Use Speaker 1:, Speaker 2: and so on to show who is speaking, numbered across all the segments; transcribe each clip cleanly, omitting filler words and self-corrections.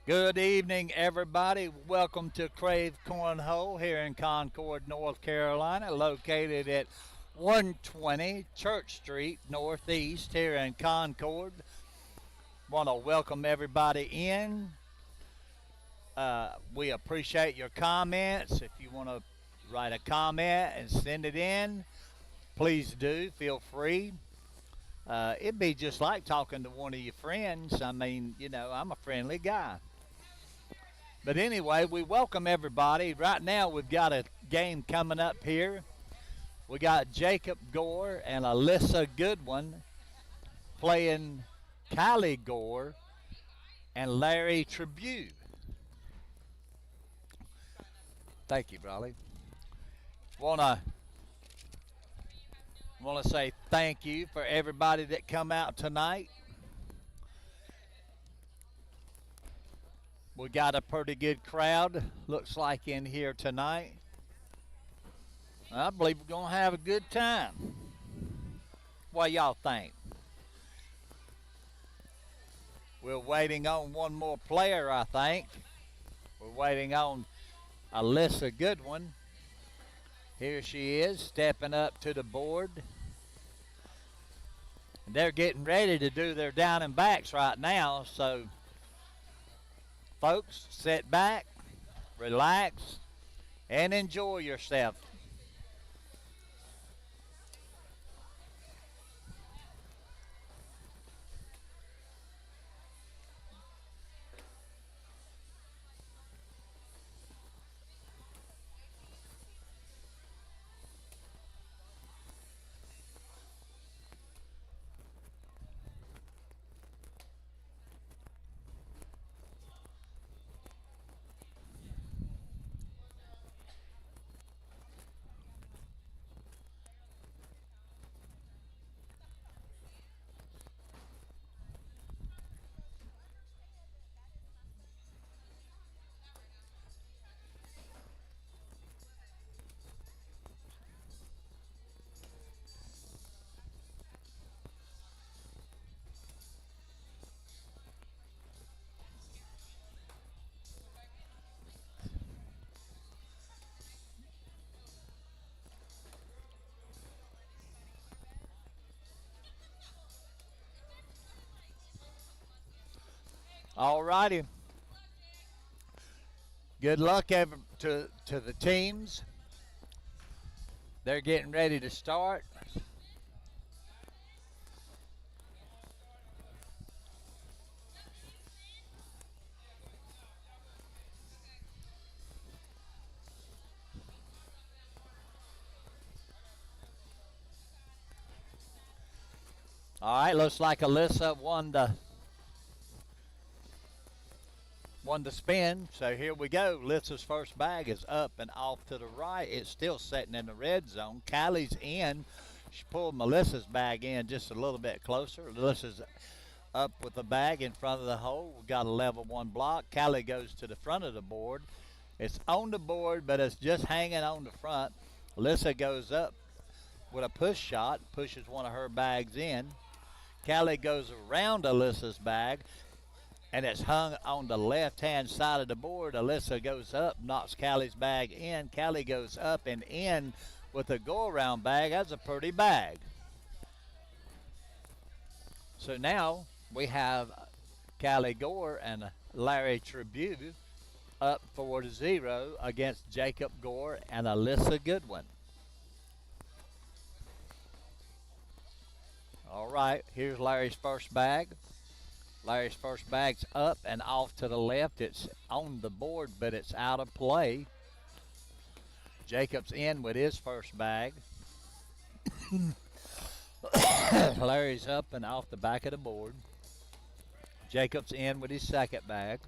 Speaker 1: Good evening, everybody. Welcome to Krave Cornhole here in Concord, North Carolina, located at 120 Church Street, Northeast, here in Concord. Want to welcome everybody in. We appreciate your comments. If you want to write a comment and send it in, please do. Feel free. It'd be just like talking to one of your friends. I mean, I'm a friendly guy. But anyway, we welcome everybody. Right now, we've got a game coming up here. We got Jacob Gore and Alyssa Goodwin playing Kylie Gore and Larry Tribute. Thank you, Brawley. Wanna wanna say thank you for everybody that come out tonight. We got a pretty good crowd, looks like, in here tonight. I believe we're gonna have a good time. What y'all think? We're waiting on one more player, I think. We're waiting on Alyssa Goodwin. Here she is, stepping up to the board. And they're getting ready to do their down and backs right now, so folks, sit back, relax, and enjoy yourself. All righty. Good luck to the teams. They're getting ready to start. All right, looks like Alyssa won the spin. So here we go. Alyssa's first bag is up and off to the right. It's still sitting in the red zone. Callie's in. She pulled Melissa's bag in just a little bit closer. Alyssa's up with the bag in front of the hole. We got a level one block. Callie goes to the front of the board. It's on the board, but it's just hanging on the front. Alyssa goes up with a push shot, pushes one of her bags in. Callie goes around Alyssa's bag, and it's hung on the left-hand side of the board. Alyssa goes up, knocks Callie's bag in. Callie goes up and in with a go-around bag. That's a pretty bag. So now we have Callie Gore and Larry Tribute up 4-0 against Jacob Gore and Alyssa Goodwin. All right, here's Larry's first bag. Larry's first bag's up and off to the left. It's on the board, but it's out of play. Jacob's in with his first bag. Larry's up and off the back of the board. Jacob's in with his second bag.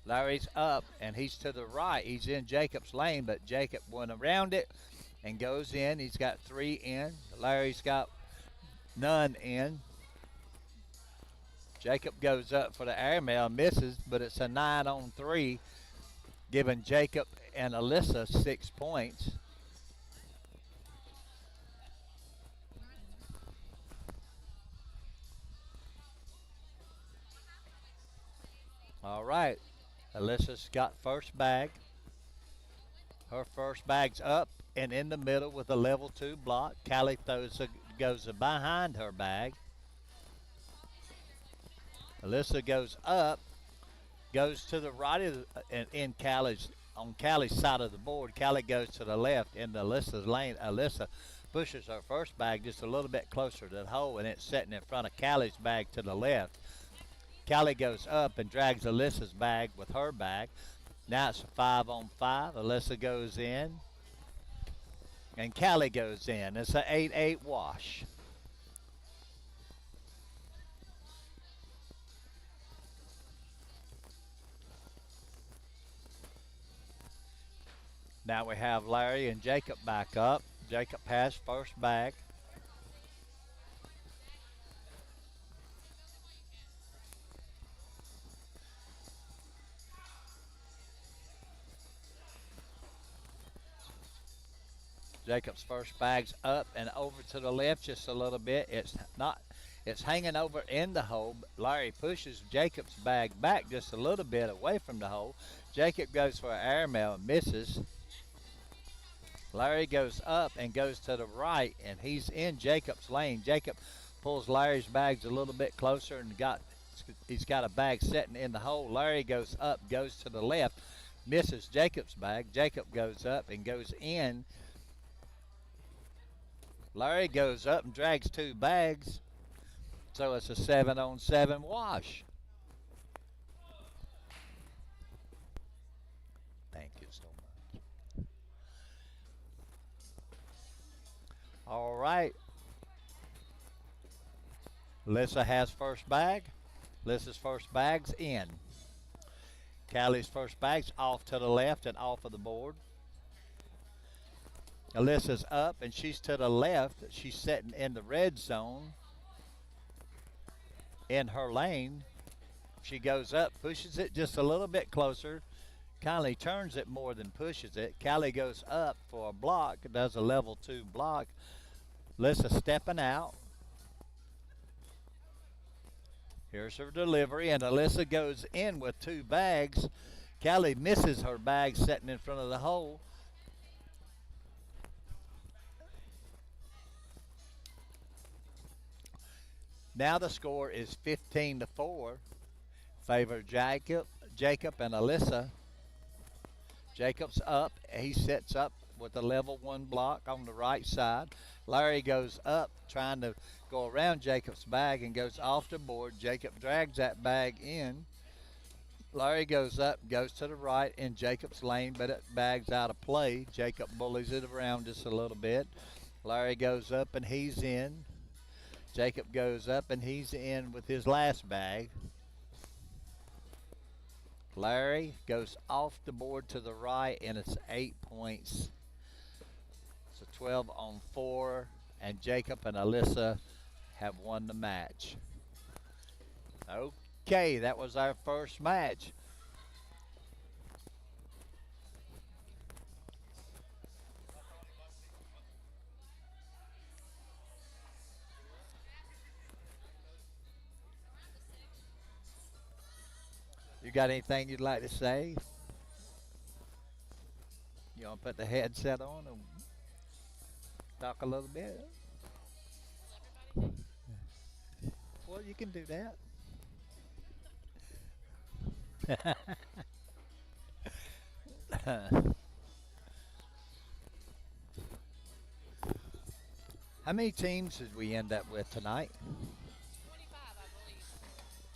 Speaker 1: Larry's up and he's to the right. He's in Jacob's lane, but Jacob went around it and goes in. He's got 3 in. Larry's got none in. Jacob goes up for the airmail, misses, but it's a 9-on-3, giving Jacob and Alyssa 6 points. All right. Alyssa's got first bag. Her first bag's up and in the middle with a level two block. Callie goes behind her bag. Alyssa goes up, goes to the right of in Callie's on Callie's side of the board. Callie goes to the left in Alyssa's lane. Alyssa pushes her first bag just a little bit closer to the hole, and it's sitting in front of Callie's bag to the left. Callie goes up and drags Alyssa's bag with her bag. Now it's a 5-on-5. Alyssa goes in, and Callie goes in. It's an 8-8 wash. Now we have Larry and Jacob back up. Jacob has first bag. Jacob's first bag's up and over to the left just a little bit. It's hanging over in the hole. Larry pushes Jacob's bag back just a little bit away from the hole. Jacob goes for an airmail and misses. Larry goes up and goes to the right, and he's in Jacob's lane. Jacob pulls Larry's bags a little bit closer and he's got a bag sitting in the hole. Larry goes up, goes to the left, misses Jacob's bag. Jacob goes up and goes in. Larry goes up and drags two bags, so it's a 7-on-7 wash. Thank you so much. All right. Alyssa has first bag. Alyssa's first bag's in. Callie's first bag's off to the left and off of the board. Alyssa's up and she's to the left. She's sitting in the red zone in her lane. She goes up, pushes it just a little bit closer. Callie turns it more than pushes it. Callie goes up for a block, does a level two block. Alyssa stepping out. Here's her delivery, and Alyssa goes in with two bags. Callie misses her bag sitting in front of the hole. Now the score is 15-4. Favor Jacob and Alyssa. Jacob's up. He sets up with a level one block on the right side. Larry goes up trying to go around Jacob's bag and goes off the board. Jacob drags that bag in. Larry goes up, goes to the right in Jacob's lane, but it bag's out of play. Jacob bullies it around just a little bit. Larry goes up and he's in. Jacob goes up and he's in with his last bag. Larry goes off the board to the right, and it's 8 points. It's a 12-on-4, and Jacob and Alyssa have won the match. Okay, that was our first match. You got anything you'd like to say? You want to put the headset on and talk a little bit? Well, you can do that. How many teams did we end up with tonight?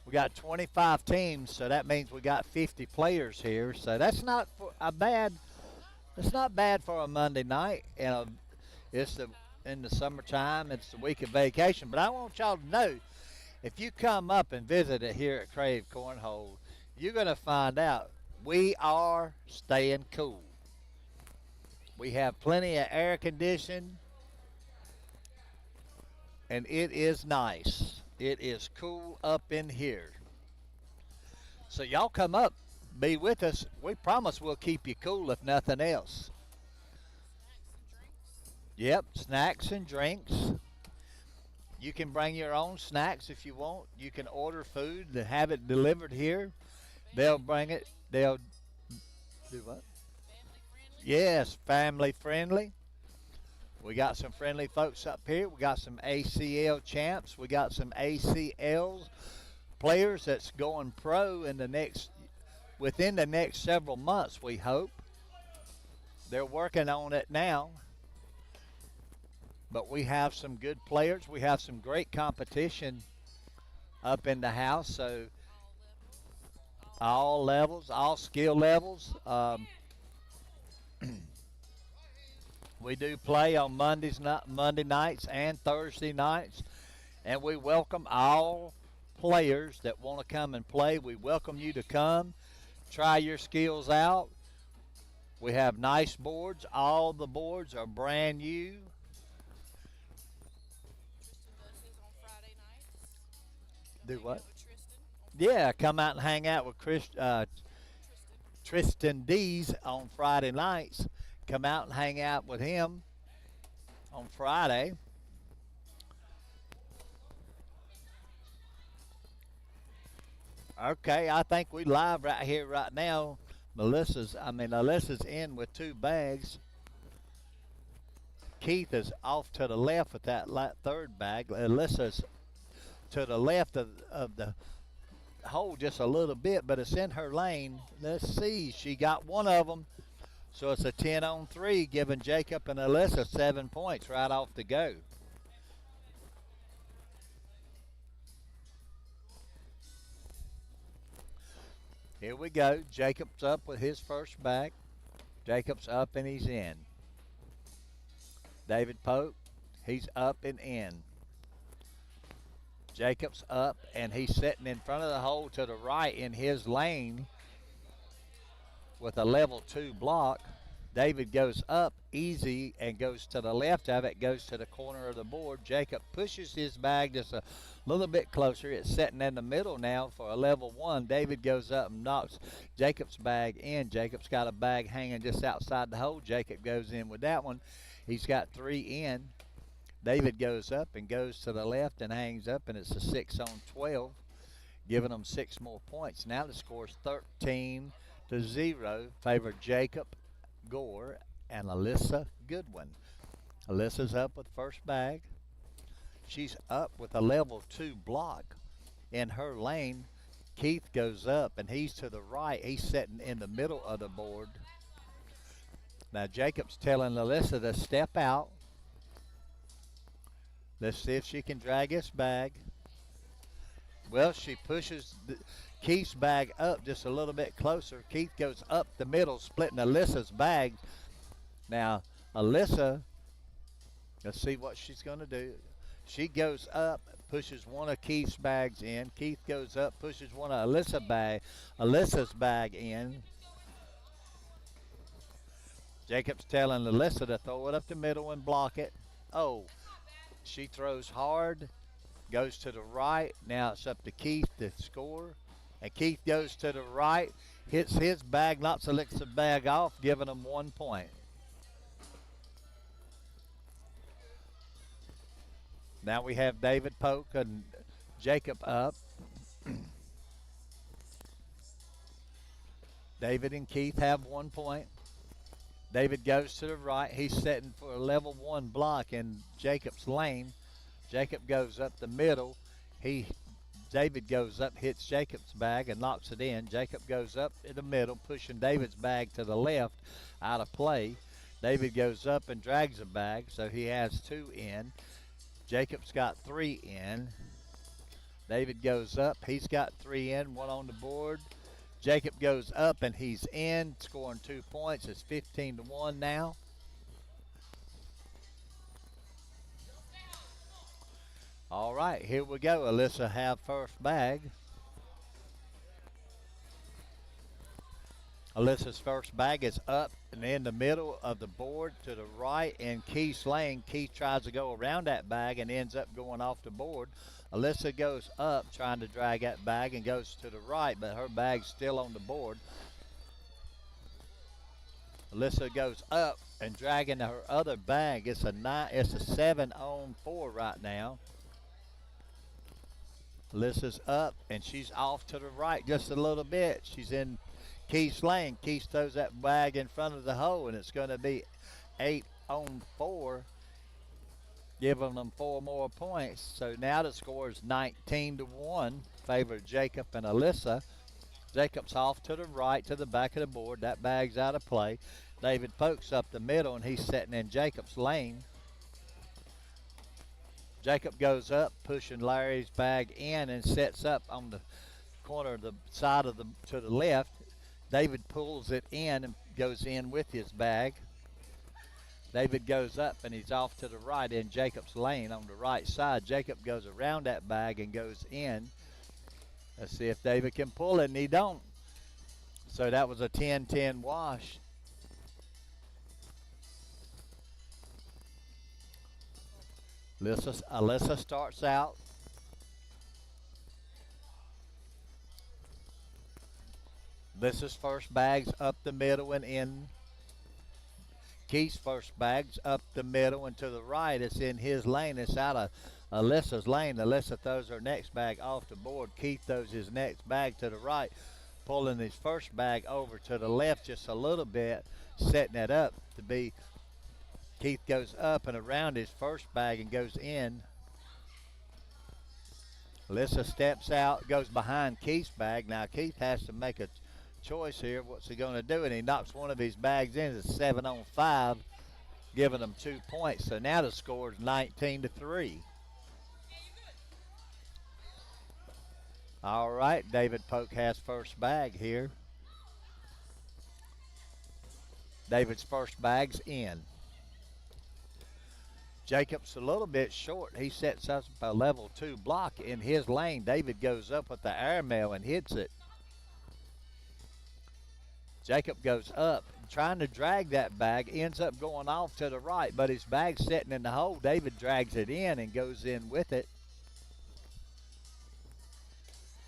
Speaker 1: We got 25 teams, so that means we got 50 players here. So that's not bad. It's not bad for a Monday night. It's in the summertime. It's the week of vacation. But I want y'all to know, if you come up and visit it here at Krave Cornhole, you're going to find out we are staying cool. We have plenty of air conditioning, and it is nice. It is cool up in here. So y'all come up, be with us. We promise we'll keep you cool if nothing else. Yep, snacks and drinks. You can bring your own snacks if you want. You can order food and have it delivered here. They'll bring it. They'll do what? Yes, family friendly. We got some friendly folks up here. We got some ACL champs. We got some ACL players that's going pro in the next within the next several months, we hope. They're working on it now. But we have some good players. We have some great competition up in the house. So all levels, all skill levels. We do play on Monday nights and Thursday nights, and we welcome all players that want to come and play. We welcome you to come, try your skills out. We have nice boards. All the boards are brand new. Do what? Yeah, come out and hang out with Tristan Dees on Friday nights. Come out and hang out with him on Friday. Okay, I think we live right here right now. Alyssa's in with two bags. Keith is off to the left with that third bag. Alyssa's to the left of the hole just a little bit, but it's in her lane. Let's see. She got one of them. So it's a 10-on-3, giving Jacob and Alyssa 7 points right off the go. Here we go. Jacob's up with his first bag. Jacob's up and he's in. David Pope, he's up and in. Jacob's up and he's sitting in front of the hole to the right in his lane with a level 2 block. David goes up easy and goes to the left of it, goes to the corner of the board. Jacob pushes his bag just a little bit closer. It's sitting in the middle now for a level 1. David goes up and knocks Jacob's bag in. Jacob's got a bag hanging just outside the hole. Jacob goes in with that one. He's got 3 in. David goes up and goes to the left and hangs up, and it's a 6-on-12, giving them 6 more points. Now the score's 13-0, favor Jacob Gore and Alyssa Goodwin. Alyssa's up with first bag. She's up with a level 2 block in her lane. Keith goes up and he's to the right. He's sitting in the middle of the board. Now Jacob's telling Alyssa to step out. Let's see if she can drag his bag. Well, she pushes Keith's bag up just a little bit closer. Keith goes up the middle, splitting Alyssa's bag. Now, Alyssa, let's see what she's going to do. She goes up, pushes one of Keith's bags in. Keith goes up, pushes one of Alyssa's bag in. Jacob's telling Alyssa to throw it up the middle and block it. Oh, she throws hard, goes to the right. Now it's up to Keith to score. And Keith goes to the right, hits his bag, knocks Alyssa's bag off, giving them 1 point. Now we have David Polk and Jacob up. David and Keith have 1 point. David goes to the right. He's setting for a level 1 block in Jacob's lane. Jacob goes up the middle. David goes up, hits Jacob's bag and knocks it in. Jacob goes up in the middle, pushing David's bag to the left out of play. David goes up and drags a bag, so he has 2 in. Jacob's got 3 in. David goes up. He's got 3 in, 1 on the board. Jacob goes up and he's in, scoring 2 points. It's 15-1 now. All right, here we go. Alyssa have first bag. Alyssa's first bag is up and in the middle of the board to the right in Keith's lane. Keith tries to go around that bag and ends up going off the board. Alyssa goes up trying to drag that bag and goes to the right, but her bag's still on the board. Alyssa goes up and dragging her other bag. It's a 7-on-4 right now. Alyssa's up, and she's off to the right just a little bit. She's in Keith's lane. Keith throws that bag in front of the hole, and it's going to be 8-on-4, giving them 4 more points. So now the score is 19-1, favor Jacob and Alyssa. Jacob's off to the right to the back of the board. That bag's out of play. David Polk's up the middle, and he's sitting in Jacob's lane. Jacob goes up, pushing Larry's bag in, and sets up on the corner of the side of the to the left. David pulls it in and goes in with his bag. David goes up, and he's off to the right in Jacob's lane on the right side. Jacob goes around that bag and goes in. Let's see if David can pull it, and he don't. So that was a 10-10 wash. Alyssa starts out. Alyssa's first bag's up the middle and in. Keith's first bag's up the middle and to the right. It's in his lane. It's out of Alyssa's lane. Alyssa throws her next bag off the board. Keith throws his next bag to the right, pulling his first bag over to the left just a little bit, setting it up to be. Keith goes up and around his first bag and goes in. Alyssa steps out, goes behind Keith's bag. Now Keith has to make a choice here. What's he going to do? And he knocks one of his bags in. It's 7-on-5, giving them 2 points. So now the score is 19-3. All right, David Polk has first bag here. David's first bag's in. Jacob's a little bit short. He sets up a level 2 block in his lane. David goes up with the airmail and hits it. Jacob goes up, trying to drag that bag, ends up going off to the right, but his bag's sitting in the hole. David drags it in and goes in with it.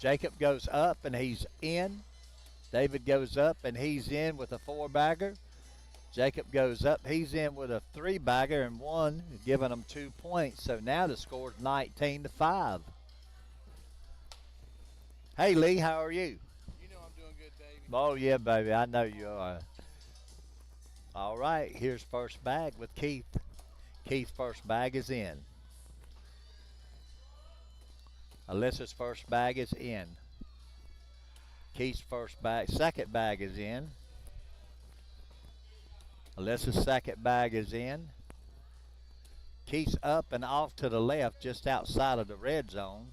Speaker 1: Jacob goes up and he's in. David goes up and he's in with a 4-bagger. Jacob goes up, he's in with a 3-bagger and 1, giving them 2 points. So now the score is 19-5. Hey, Lee, how are you?
Speaker 2: You know I'm doing good, Davey.
Speaker 1: Oh, yeah, baby, I know you are. All right, here's first bag with Keith. Keith's first bag is in. Alyssa's first bag is in. Keith's second bag is in. Alyssa's second bag is in. Keith's up and off to the left, just outside of the red zone.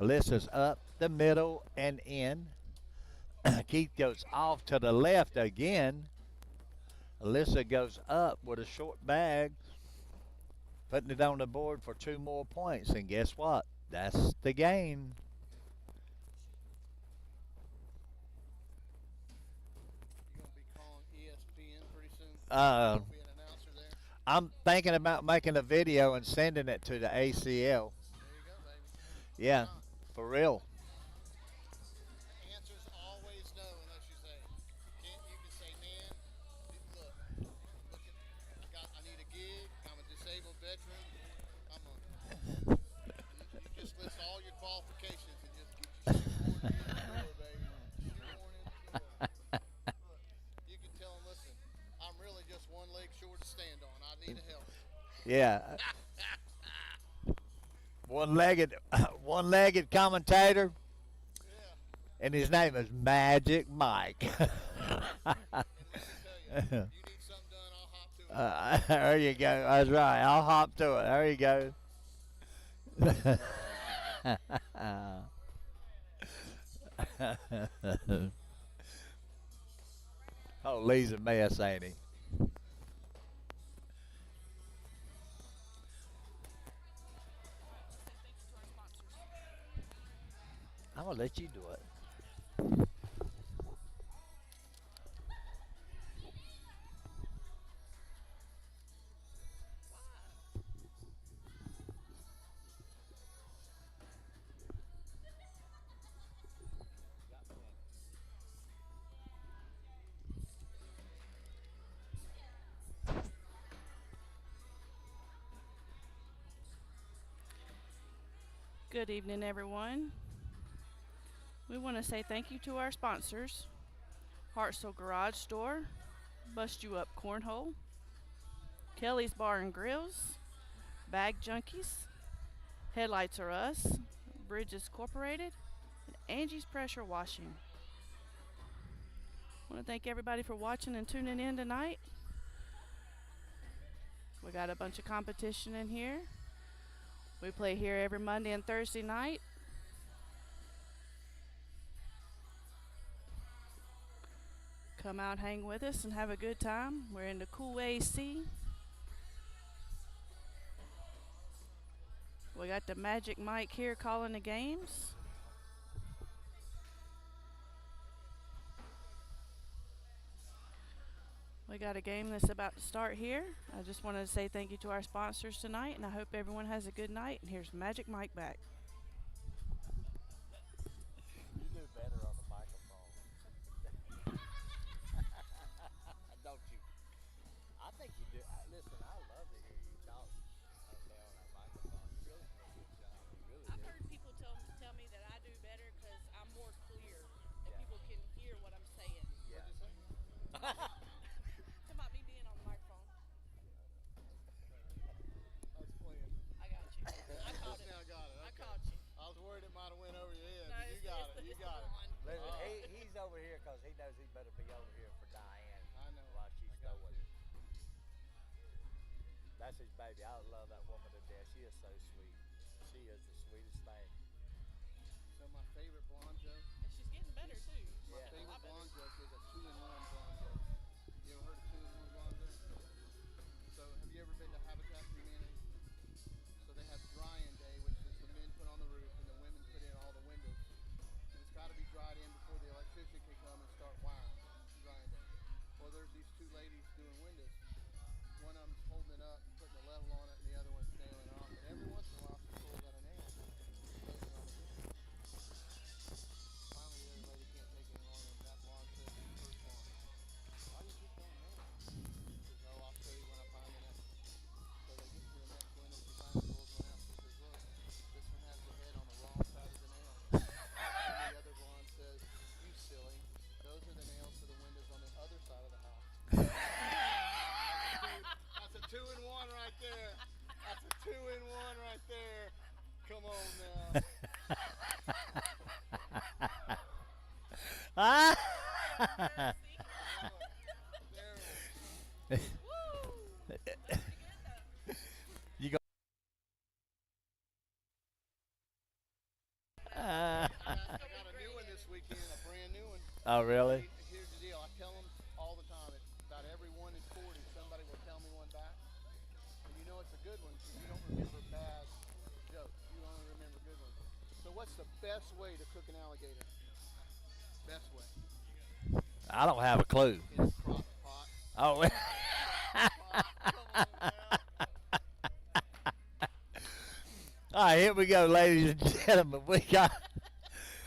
Speaker 1: Alyssa's up the middle and in. Keith goes off to the left again. Alyssa goes up with a short bag, putting it on the board for 2 more points. And guess what? That's the game.
Speaker 2: You're going to be calling ESPN pretty soon?
Speaker 1: Uh,
Speaker 2: Be an announcer there?
Speaker 1: I'm thinking about making a video and sending it to the ACL.
Speaker 2: There you go, baby.
Speaker 1: Yeah, for real.
Speaker 2: The answer's always no unless you say, you can say, man, look, I need a gig. I'm a disabled veteran. You just list all your qualifications and just get your shoehorn in the door, baby. Shoehorn in the door. Look, you can tell them, listen, I'm really just one leg short to stand on. I need a help.
Speaker 1: Yeah. One-legged commentator,
Speaker 2: Yeah.
Speaker 1: and his name is Magic Mike.
Speaker 2: And let me tell you, you need something done, I'll hop to it.
Speaker 1: There you go. That's right. I'll hop to it. There you go. Oh, Lee's a mess, ain't he? I'm going to let you do it.
Speaker 3: Good evening, everyone. We want to say thank you to our sponsors Hartsel Garage Store, Bust You Up Cornhole, Kelly's Bar and Grills, Bag Junkies, Headlights Are Us, Bridges Corporated, and Angie's Pressure Washing. Want to thank everybody for watching and tuning in tonight. We got a bunch of competition in here. We play here every Monday and Thursday night. Come out, hang with us, and have a good time. We're in the cool AC. We got the Magic Mike here calling the games. We got a game that's about to start here. I just wanted to say thank you to our sponsors tonight, and I hope everyone has a good night. And here's Magic Mike back.
Speaker 1: You do better on the microphone. Don't you? I think you do. Listen, I love to hear you talk out there on that microphone. You really do a good job. You really
Speaker 3: I've
Speaker 1: do.
Speaker 3: heard people tell me that I do better because I'm more clear and
Speaker 1: Yeah.
Speaker 3: people can hear what I'm saying.
Speaker 1: Yeah.
Speaker 2: What'd you say?
Speaker 3: It's about me being on the microphone.
Speaker 2: I was playing.
Speaker 3: I got you. I caught
Speaker 2: Just
Speaker 3: it.
Speaker 2: now got it.
Speaker 3: I
Speaker 2: Okay.
Speaker 3: caught you.
Speaker 2: I was worried it might have went over your head.
Speaker 3: No,
Speaker 2: but you got it. You
Speaker 3: it's
Speaker 2: got
Speaker 3: the
Speaker 2: it.
Speaker 3: blonde.
Speaker 1: Listen,
Speaker 2: Oh.
Speaker 1: he's over here because he knows he better be over here for Diane
Speaker 2: I know.
Speaker 1: while she's
Speaker 2: I got
Speaker 1: throwing.
Speaker 2: you.
Speaker 1: That's his baby. I love that woman to death. She is so sweet. She is the sweetest thing.
Speaker 2: So my favorite blonde joke.
Speaker 3: And she's getting better too.
Speaker 2: My
Speaker 1: Yeah.
Speaker 2: favorite
Speaker 3: A lot better.
Speaker 2: blonde joke is a 2-in-1 blonde joke. You ever heard of 2-in-1 blonde joke? So have you ever been to Habitat for Humanity? So they have drying day, which is the men put on the roof and the women put in all the windows. And it's got to be dried in before the electrician can come and start wiring. Drying day. Well, there's these two ladies doing windows. One of them's holding it up, putting a level on it, and the other one's nailing it off. And every once in a while, she pulls out a nail. And lays it on the roof. Finally, the other lady can't take it any longer, and that blonde says to the first one, "Why do you keep throwing nails?" She says, "Oh, I'll show you when I find the next one." So they get to the next window. She finally pulls one out. She says, "Look, this one has the head on the wrong side of the nail." And the other blonde says, "You silly. Those are the nails for the windows on the other side of the house." That's a 2-in-1 right there. That's a 2-in-1 right there. Come on now.
Speaker 1: Ah!
Speaker 2: There.
Speaker 1: You go.
Speaker 2: I got a new one this weekend, a brand new one.
Speaker 1: Oh, really?
Speaker 2: Here's the deal. I tell them all the time. It's about every 1 in 40, somebody will tell me one back. And you know it's a good one because you don't remember bad jokes. You only remember good ones. So what's the best way to cook an alligator? Best way.
Speaker 1: I don't have a clue.
Speaker 2: In a crock pot.
Speaker 1: Oh.
Speaker 2: Come on now.
Speaker 1: All right, here we go, ladies and gentlemen. We got.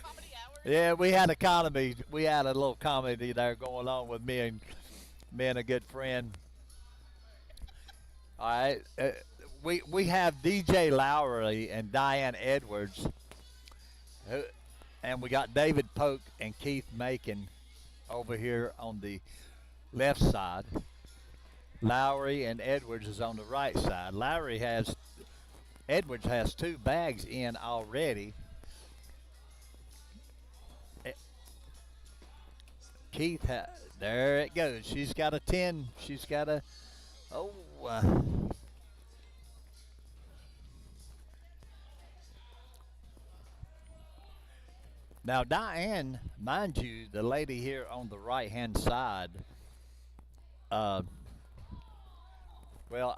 Speaker 3: Comedy hour.
Speaker 1: Yeah, we had a comedy. We had a little comedy there going on with me and a good friend. All right, we have DJ Lowry and Diane Edwards, and we got David Polk and Keith Macon over here on the left side. Lowry and Edwards is on the right side. Edwards has 2 bags in already. Keith, there it goes. She's got a 10. She's got a, oh. Now, Diane, mind you, the lady here on the right-hand side, well,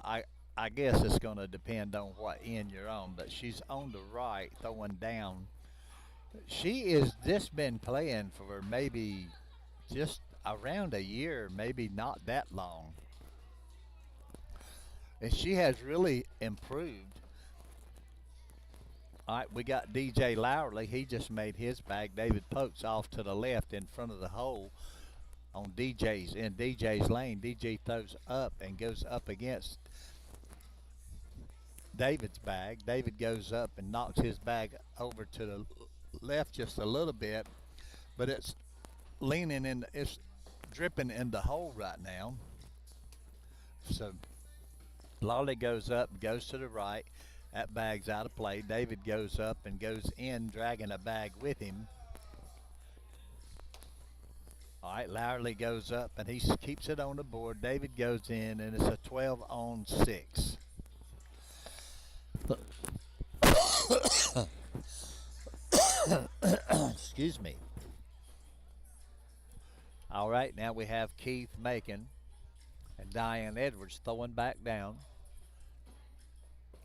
Speaker 1: I guess it's going to depend on what end you're on, but she's on the right, throwing down. She is just been playing for maybe just around a year, maybe not that long. And she has really improved. All right, we got DJ Lowry. He just made his bag. David Polk's off to the left in front of the hole on DJ's lane. DJ throws up and goes up against David's bag. David goes up and knocks his bag over to the left just a little bit, but it's leaning in, it's dripping in the hole right now. So Lolly goes up, goes to the right. That bag's out of play. David goes up and goes in, dragging a bag with him. All right, Lowerly goes up and he keeps it on the board. David goes in, and it's a 12 on 6. Excuse me. All right, now we have Keith Macon and Diane Edwards throwing back down.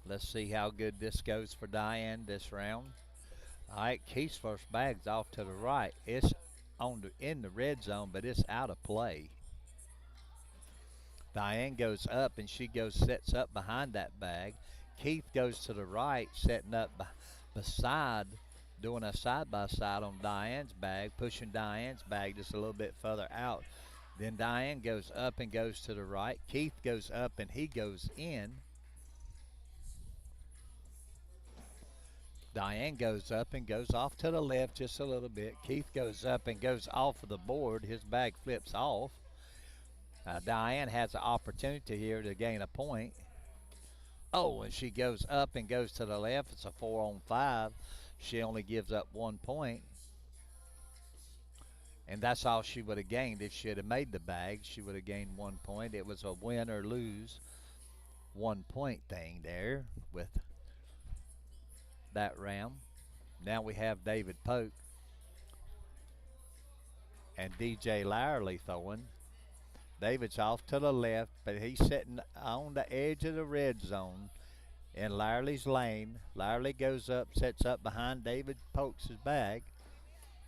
Speaker 1: Let's see how good this goes for Diane this round. All right, Keith's first bag's off to the right. It's in the red zone, but it's out of play. Diane goes up and she sets up behind that bag. Keith goes to the right, setting up beside, doing a side-by-side on Diane's bag, pushing Diane's bag just a little bit further out. Then Diane goes up and goes to the right. Keith goes up and he goes in. Diane goes up and goes off to the left just a little bit. Keith goes up and goes off of the board. His bag flips off. Diane has an opportunity here to gain a point. Oh, and she goes up and goes to the left. It's a 4 on 5. She only gives up 1 point. And that's all she would have gained if she had made the bag. She would have gained 1 point. It was a win or lose 1 point thing there with that round. Now we have David Polk and DJ Lowerly throwing. David's off to the left, but he's sitting on the edge of the red zone in Lowerly's lane. Lowerly goes up, sets up behind David Polk's bag.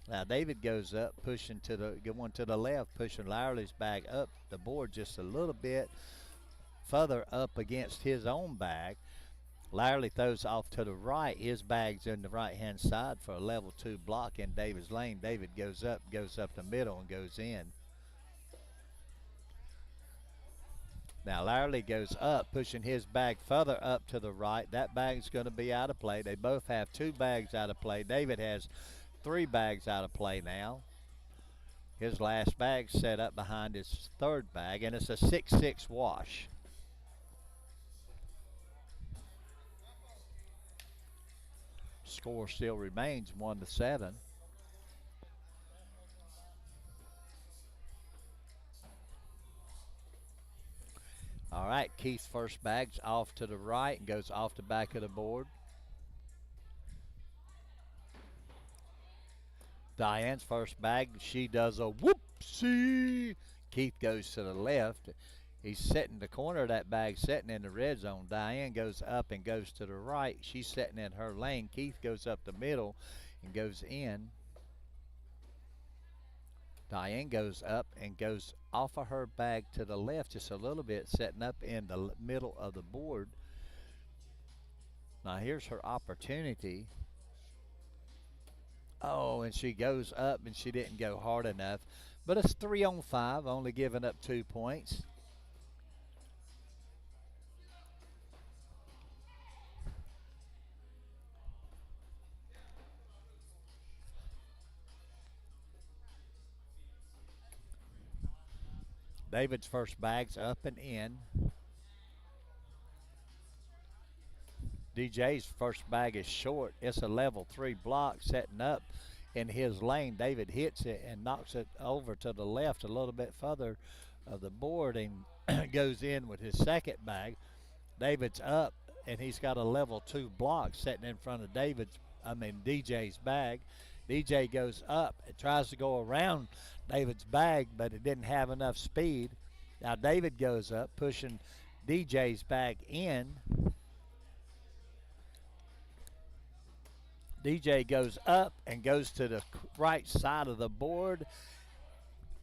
Speaker 1: Now David goes up, going to the left, pushing Lowerly's bag up the board just a little bit further up against his own bag. Lowerly throws off to the right. His bag's in the right-hand side for a level 2 block in David's lane. David goes up the middle, and goes in. Now Lowerly goes up, pushing his bag further up to the right. That bag's going to be out of play. They both have 2 bags out of play. David has 3 bags out of play now. His last bag set up behind his third bag, and it's a 6-6 wash. Score still remains 1-7. All right, Keith's first bag's off to the right and goes off the back of the board. Diane's first bag, she does a whoopsie. Keith goes to the left. He's setting the corner of that bag, setting in the red zone. Diane goes up and goes to the right. She's setting in her lane. Keith goes up the middle and goes in. Diane goes up and goes off of her bag to the left just a little bit, setting up in the middle of the board. Now here's her opportunity. Oh, and she goes up and she didn't go hard enough. But it's 3 on 5, only giving up 2 points. David's first bag's up and in. DJ's first bag is short. It's a level 3 block setting up in his lane. David hits it and knocks it over to the left a little bit further of the board and goes in with his second bag. David's up and he's got a level 2 block sitting in front of DJ's bag. DJ goes up and tries to go around David's bag, but it didn't have enough speed. Now David goes up, pushing DJ's bag in. DJ goes up and goes to the right side of the board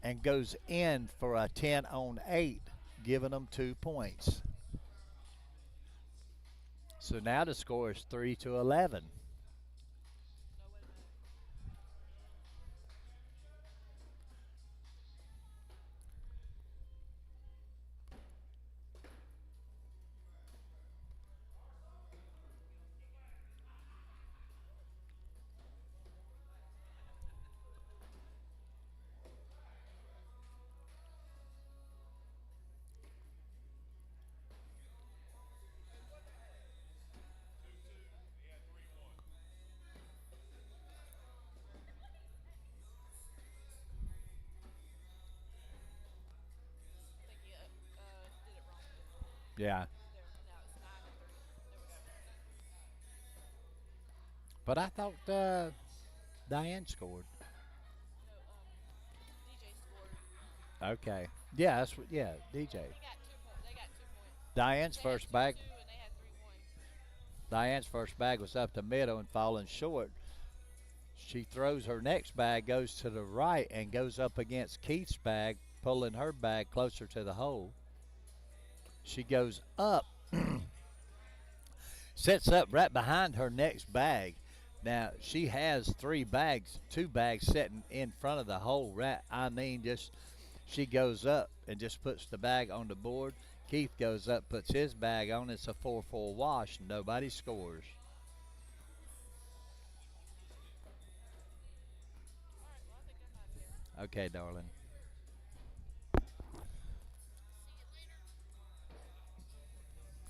Speaker 1: and goes in for a 10 on 8, giving them 2 points. So now the score is 3-11. Yeah. But I thought Diane scored. Okay. Yeah, that's what. Yeah, DJ. Diane's first bag. Diane's first bag was up the middle and falling short. She throws her next bag, goes to the right, and goes up against Keith's bag, pulling her bag closer to the hole. She goes up, sets up right behind her next bag. Now she has three bags, two bags sitting in front of the hole. Right, I mean, just she goes up and just puts the bag on the board. Keith goes up, puts his bag on. It's a 4-4 wash. Nobody scores. Okay, darling.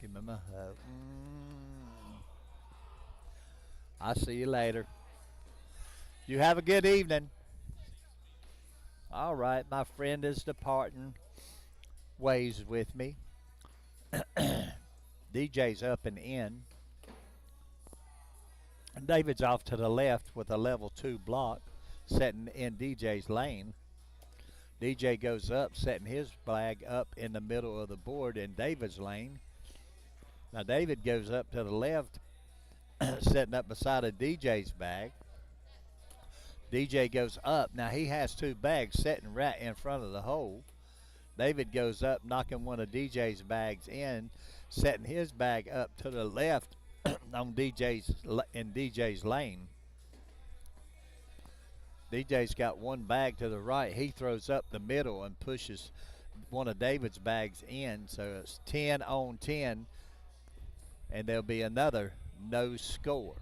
Speaker 1: Give me my hug. I'll see you later. You have a good evening. All right, my friend is departing ways with me. DJ's up and in. And David's off to the left with a level 2 block, setting in DJ's lane. DJ goes up, setting his flag up in the middle of the board in David's lane. Now David goes up to the left, setting up beside of DJ's bag. DJ goes up. Now he has two bags sitting right in front of the hole. David goes up, knocking one of DJ's bags in, setting his bag up to the left on DJ's lane. DJ's got one bag to the right. He throws up the middle and pushes one of David's bags in. So it's 10 on 10, and there'll be another no score.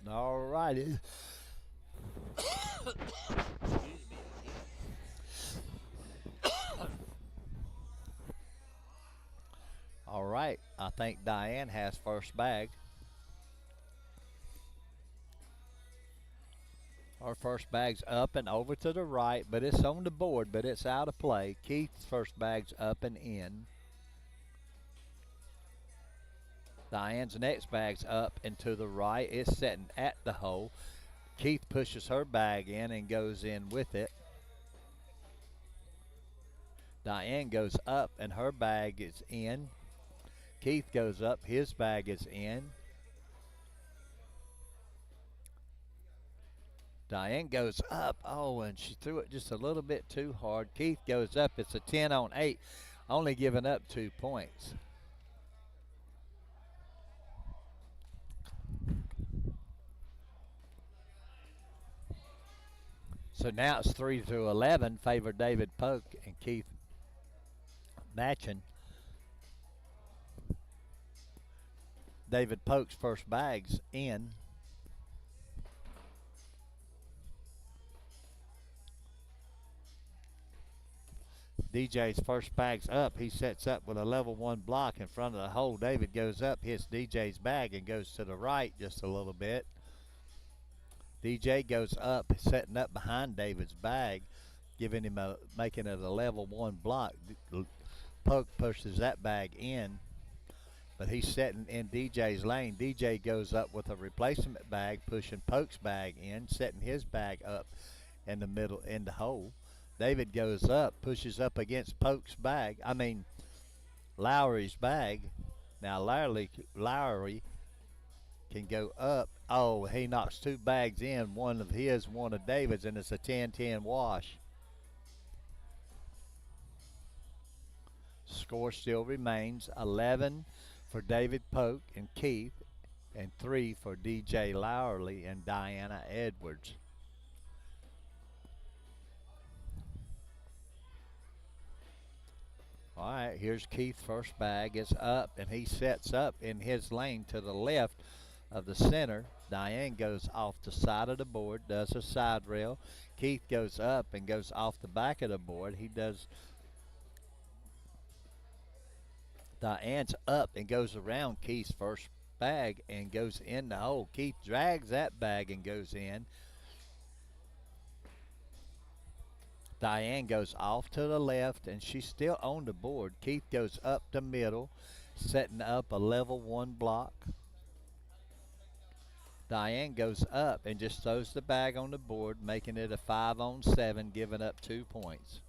Speaker 1: All righty. All right. I think Diane has first bag. Our first bag's up and over to the right, but it's on the board, but it's out of play. Keith's first bag's up and in. Diane's next bag's up and to the right. It's sitting at the hole. Keith pushes her bag in and goes in with it. Diane goes up and her bag is in. Keith goes up, his bag is in. Diane goes up. Oh, and she threw it just a little bit too hard. Keith goes up. It's a 10 on 8, only giving up 2 points. So now it's 3-11, favor David Polk and Keith matching. David Polk's first bag's in. DJ's first bag's up. He sets up with a level 1 block in front of the hole. David goes up, hits DJ's bag, and goes to the right just a little bit. DJ goes up, setting up behind David's bag, making it a level 1 block. Polk pushes that bag in, but he's setting in DJ's lane. DJ goes up with a replacement bag, pushing Polk's bag in, setting his bag up in the middle in the hole. David goes up, pushes up against Lowry's bag. Now Lowry can go up. Oh, he knocks 2 bags in, one of his, one of David's, and it's a 10-10 wash. Score still remains 11 for David Polk and Keith, and 3 for DJ Lowry and Diana Edwards. All right, here's Keith's first bag. It's up, and he sets up in his lane to the left of the center. Diane goes off the side of the board, does a side rail. Keith goes up and goes off the back of the board. Diane's up and goes around Keith's first bag and goes in the hole. Keith drags that bag and goes in. Diane goes off to the left, and she's still on the board. Keith goes up the middle, setting up a level 1 block. Diane goes up and just throws the bag on the board, making it a 5-on-7, giving up 2 points.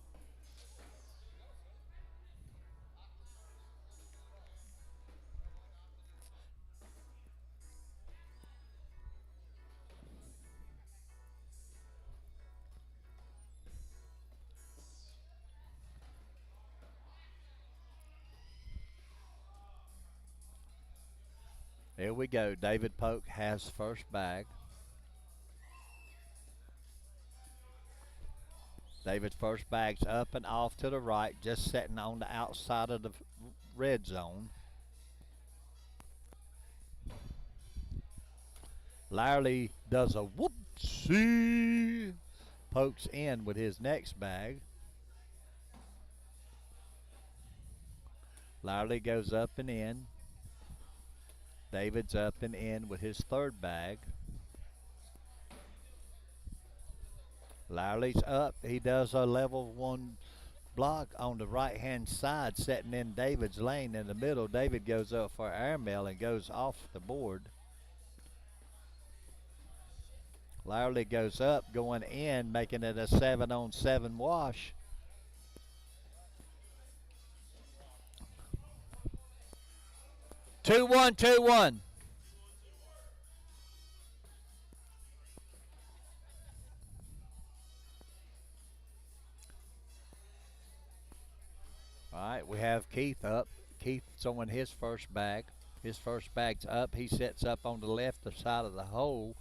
Speaker 1: There we go. David Polk has first bag. David's first bag's up and off to the right, just sitting on the outside of the red zone. Larry does a whoopsie. Pokes in with his next bag. Larry goes up and in. David's up and in with his third bag. Larry's up. He does a level 1 block on the right-hand side, setting in David's lane in the middle. David goes up for airmail and goes off the board. Larry goes up, going in, making it a 7-on-7 wash. Two one. All right, we have Keith up. Keith's on his first bag. His first bag's up. He sets up on the left side of the hole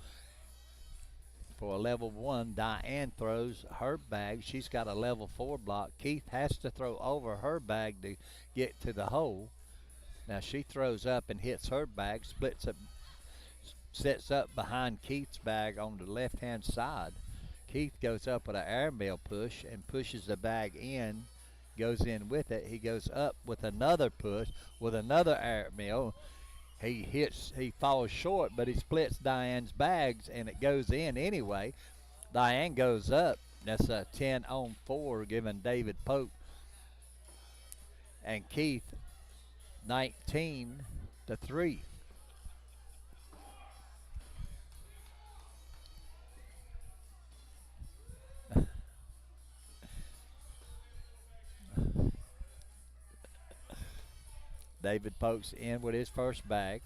Speaker 1: for a level 1. Diane throws her bag. She's got a level 4 block. Keith has to throw over her bag to get to the hole. Now she throws up and hits her bag, splits up, sets up behind Keith's bag on the left-hand side. Keith goes up with an airmail push and pushes the bag in, goes in with it. He goes up with another push with another airmail. He falls short, but he splits Diane's bags and it goes in anyway. Diane goes up. That's a 10-on-4, giving David Polk and Keith 19-3. David Polk's in with his first bag.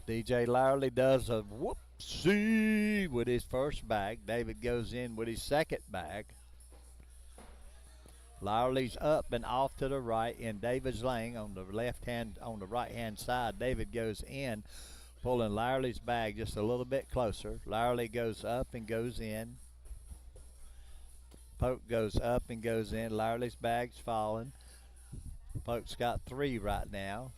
Speaker 1: DJ Lowerly does a whoopsie with his first bag. David goes in with his second bag. Lowerly's up and off to the right in David's lane on the right hand side. David goes in, pulling Lowerly's bag just a little bit closer. Lowerly goes up and goes in. Polk goes up and goes in. Lowerly's bag's falling. Polk's got 3 right now.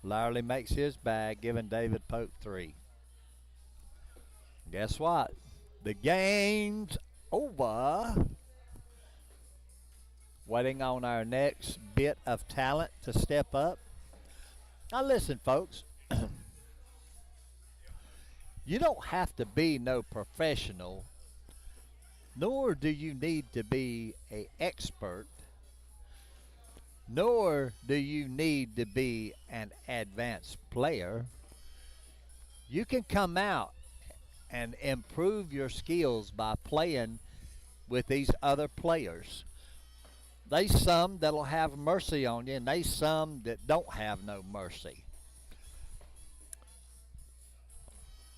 Speaker 1: Lowerly makes his bag, giving David Polk 3. Guess what? The game's over. Waiting on our next bit of talent to step up. Now listen, folks. You don't have to be no professional, nor do you need to be an expert, nor do you need to be an advanced player. You can come out and improve your skills by playing with these other players. There's some that'll have mercy on you, and there's some that don't have no mercy.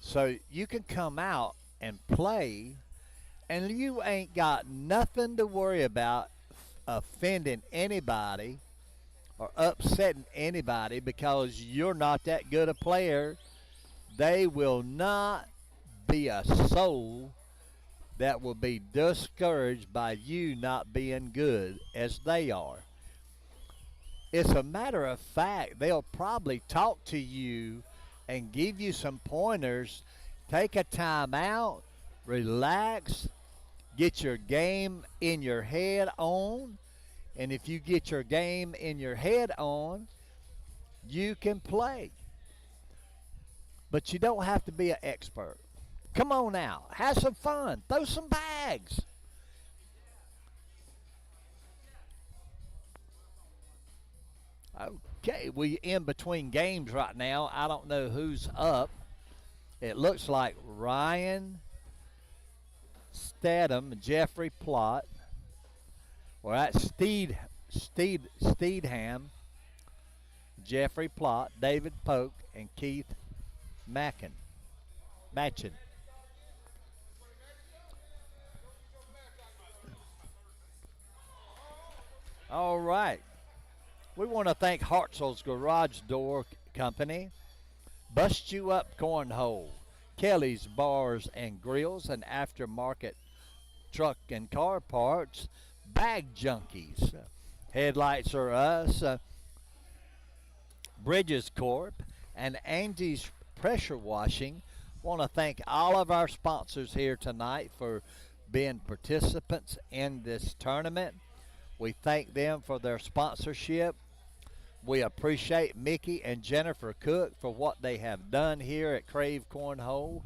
Speaker 1: So you can come out and play, and you ain't got nothing to worry about offending anybody or upsetting anybody because you're not that good a player. They will not be a soul that will be discouraged by you not being good as they are. It's a matter of fact, they'll probably talk to you and give you some pointers. Take a time out, relax, get your game in your head on, and if you get your game in your head on, you can play. But you don't have to be an expert. Come on now. Have some fun. Throw some bags. Okay, we in between games right now. I don't know who's up. It looks like Ryan Stedham, Jeffrey Plott. We're at Steedham, Jeffrey Plott, David Polk, and Keith Mackin. Matchin. All right. We want to thank Hartzell's Garage Door Company, Bust You Up Cornhole, Kelly's Bars and Grills and Aftermarket Truck and Car Parts, Bag Junkies, Headlights Are Us, Bridges Corp, and Angie's Pressure Washing. Want to thank all of our sponsors here tonight for being participants in this tournament. We thank them for their sponsorship. We appreciate Mickey and Jennifer Cook for what they have done here at Krave Cornhole.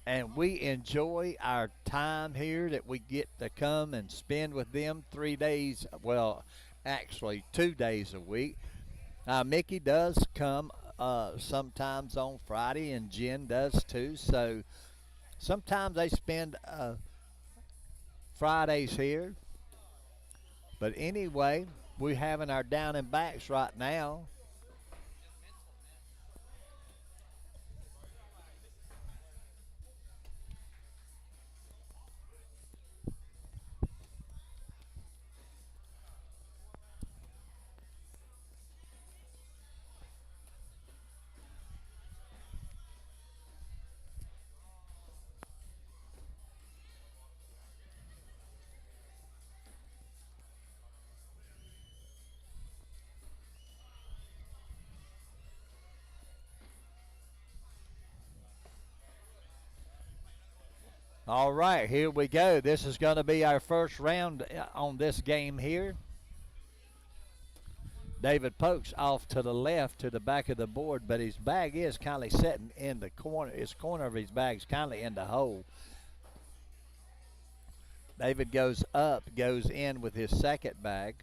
Speaker 1: And we enjoy our time here that we get to come and spend with them 3 days, well, actually 2 days a week. Mickey does come sometimes on Friday, and Jen does too. So sometimes they spend Fridays here. But anyway, we're having our down and backs right now. All right, here we go. This is going to be our first round on this game here. David Polk's off to the left to the back of the board, but his bag is kind of sitting in the corner. His corner of his bag's kind of in the hole. David goes up, goes in with his second bag.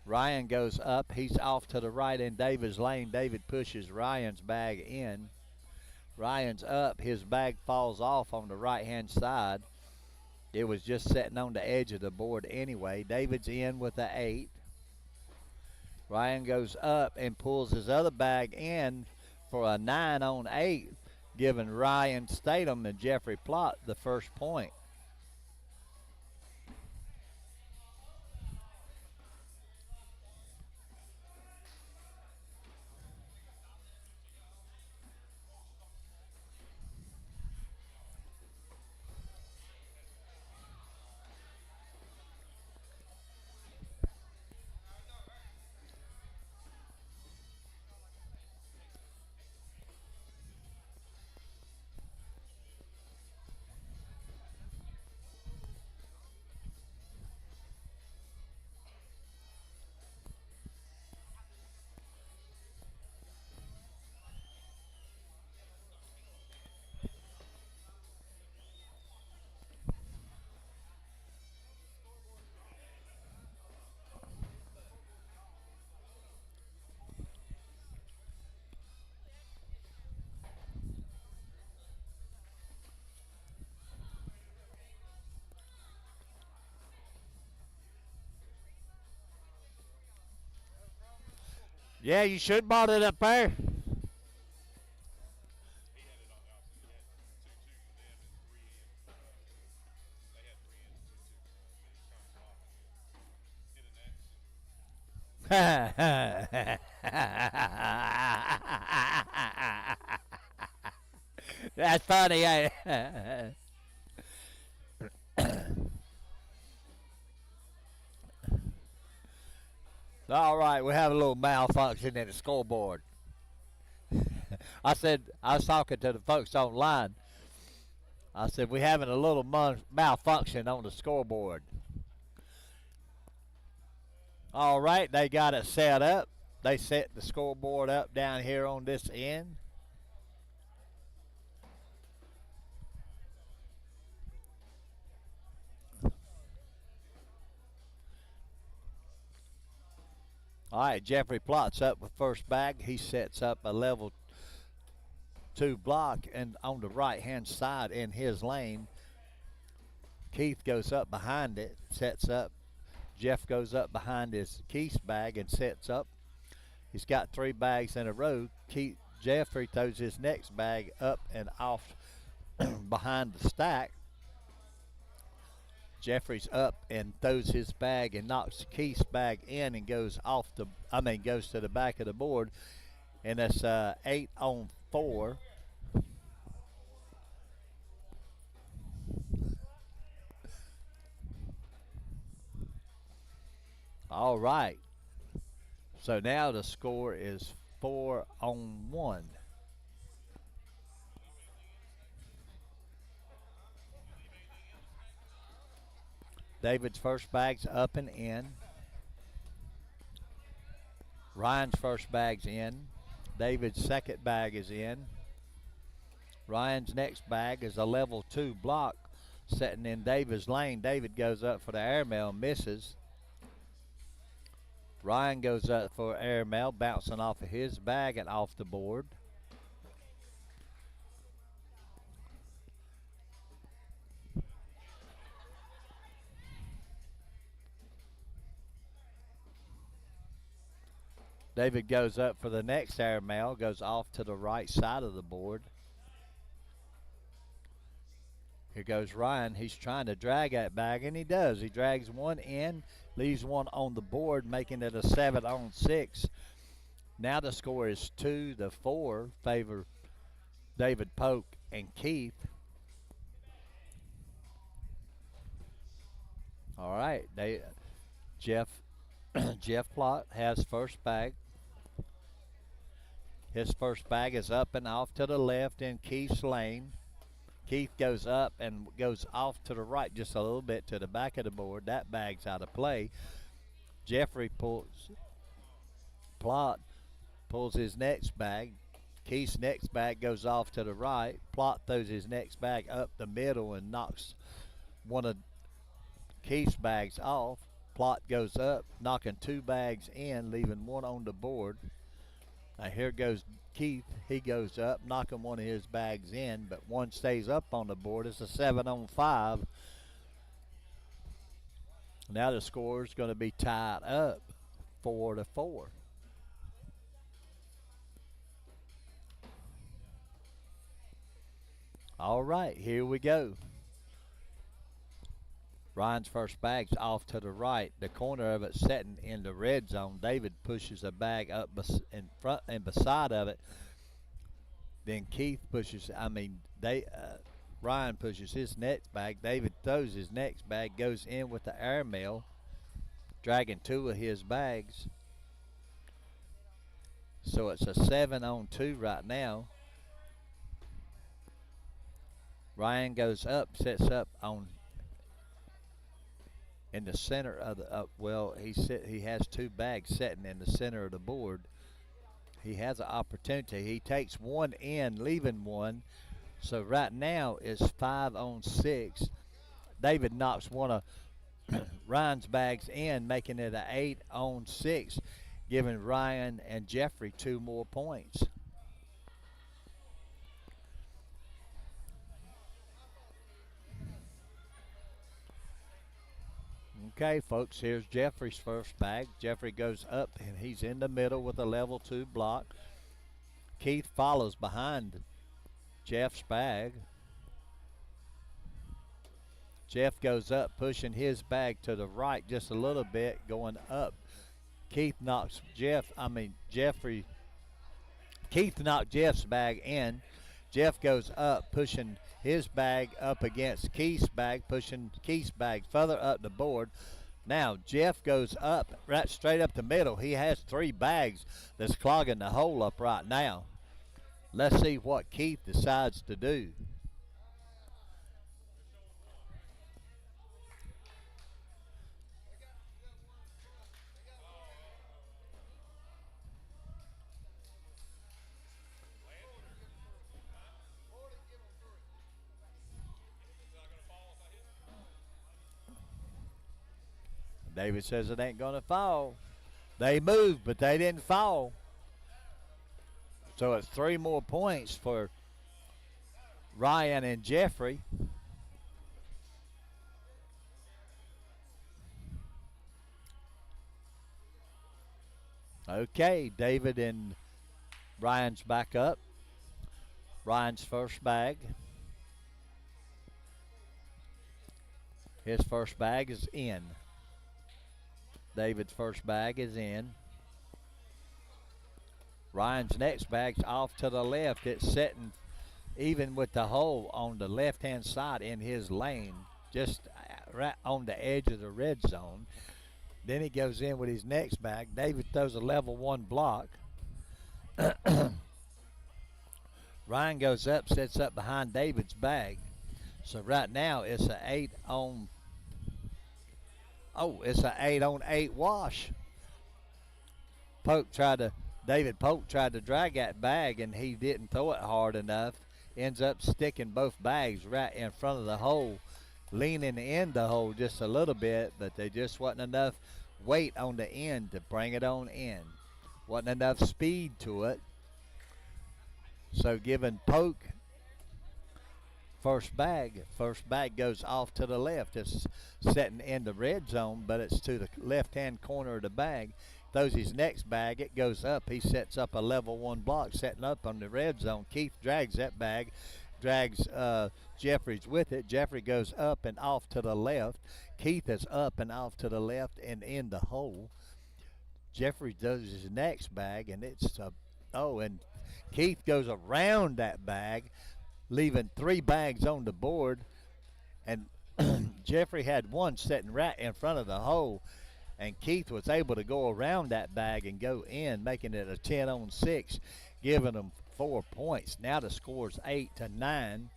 Speaker 1: Ryan goes up. He's off to the right in David's lane. David pushes Ryan's bag in. Ryan's up. His bag falls off on the right-hand side. It was just sitting on the edge of the board anyway. David's in with the 8. Ryan goes up and pulls his other bag in for a 9 on 8, giving Ryan Statham and Jeffrey Plott the first point. Yeah, you should bought it up there. That's funny, ain't it? All right, we have a little malfunction in the scoreboard. I was talking to the folks online. I said, we're having a little malfunction on the scoreboard. All right, they got it set up. They set the scoreboard up down here on this end. All right, Jeffrey plots up with first bag. He sets up a level 2 block and on the right-hand side in his lane. Keith goes up behind it, sets up. Jeff goes up behind his Keith's bag and sets up. He's got 3 bags in a row. Jeffrey throws his next bag up and off behind the stack. Jeffrey's up and throws his bag and knocks Keith's bag in and goes goes to the back of the board. And that's 8 on 4. All right. So now the score is 4 on 1. David's first bag's up and in. Ryan's first bag's in. David's second bag is in. Ryan's next bag is a level 2 block setting in David's lane. David goes up for the airmail, misses. Ryan goes up for airmail, bouncing off of his bag and off the board. David goes up for the next airmail, goes off to the right side of the board. Here goes Ryan. He's trying to drag that bag, and he does. He drags one in, leaves one on the board, making it a 7 on 6. Now the score is 2-4, favor David Polk and Keith. All right, Jeff Plott has first bag. His first bag is up and off to the left in Keith's lane. Keith goes up and goes off to the right just a little bit to the back of the board. That bag's out of play. Jeffrey Plott pulls his next bag. Keith's next bag goes off to the right. Plott throws his next bag up the middle and knocks one of Keith's bags off. Plott goes up, knocking 2 bags in, leaving one on the board. Now here goes Keith. He goes up, knocking one of his bags in, but one stays up on the board. It's a 7 on 5. Now the score is going to be tied up 4-4. All right, here we go. Ryan's first bag's off to the right. The corner of it setting in the red zone. David pushes a bag up in front and beside of it. Then Ryan pushes his next bag. David throws his next bag, goes in with the airmail, dragging 2 of his bags. So it's a 7 on 2 right now. Ryan goes up, sets up on in the center of the he has 2 bags sitting in the center of the board. He has an opportunity. He takes one in, leaving one. So right now it's 5 on 6. David knocks one of Ryan's bags in, making it an 8 on 6, giving Ryan and Jeffrey 2 more points. Okay, folks, here's Jeffrey's first bag. Jeffrey goes up, and he's in the middle with a level 2 block. Keith follows behind Jeff's bag. Jeff goes up, pushing his bag to the right just a little bit, going up. Keith knocks Jeff's bag in. Jeff goes up, pushing his bag up against Keith's bag, pushing Keith's bag further up the board. Now Jeff goes up, right straight up the middle. He has 3 bags that's clogging the hole up right now. Let's see what Keith decides to do. David says it ain't gonna fall. They moved, but they didn't fall. So it's 3 more points for Ryan and Jeffrey. Okay, David and Ryan's back up. Ryan's first bag. His first bag is in. David's first bag is in. Ryan's next bag's off to the left. It's sitting even with the hole on the left-hand side in his lane, just right on the edge of the red zone. Then he goes in with his next bag. David throws a level 1 block. Ryan goes up, sets up behind David's bag. So right now it's an 8 on. Oh, it's an 8 on 8 wash. David Polk tried to drag that bag and he didn't throw it hard enough. Ends up sticking both bags right in front of the hole, leaning in the hole just a little bit, but there just wasn't enough weight on the end to bring it on in. Wasn't enough speed to it. So giving Polk first bag goes off to the left. It's setting in the red zone, but it's to the left-hand corner of the bag. Throws his next bag, it goes up. He sets up a level 1 block, setting up on the red zone. Keith drags that bag, drags Jeffrey's with it. Jeffrey goes up and off to the left. Keith is up and off to the left and in the hole. Jeffrey does his next bag, and and Keith goes around that bag, leaving 3 bags on the board, and Jeffrey had one sitting right in front of the hole, and Keith was able to go around that bag and go in, making it a 10 on 6, giving them 4 points. Now the score's 8-9,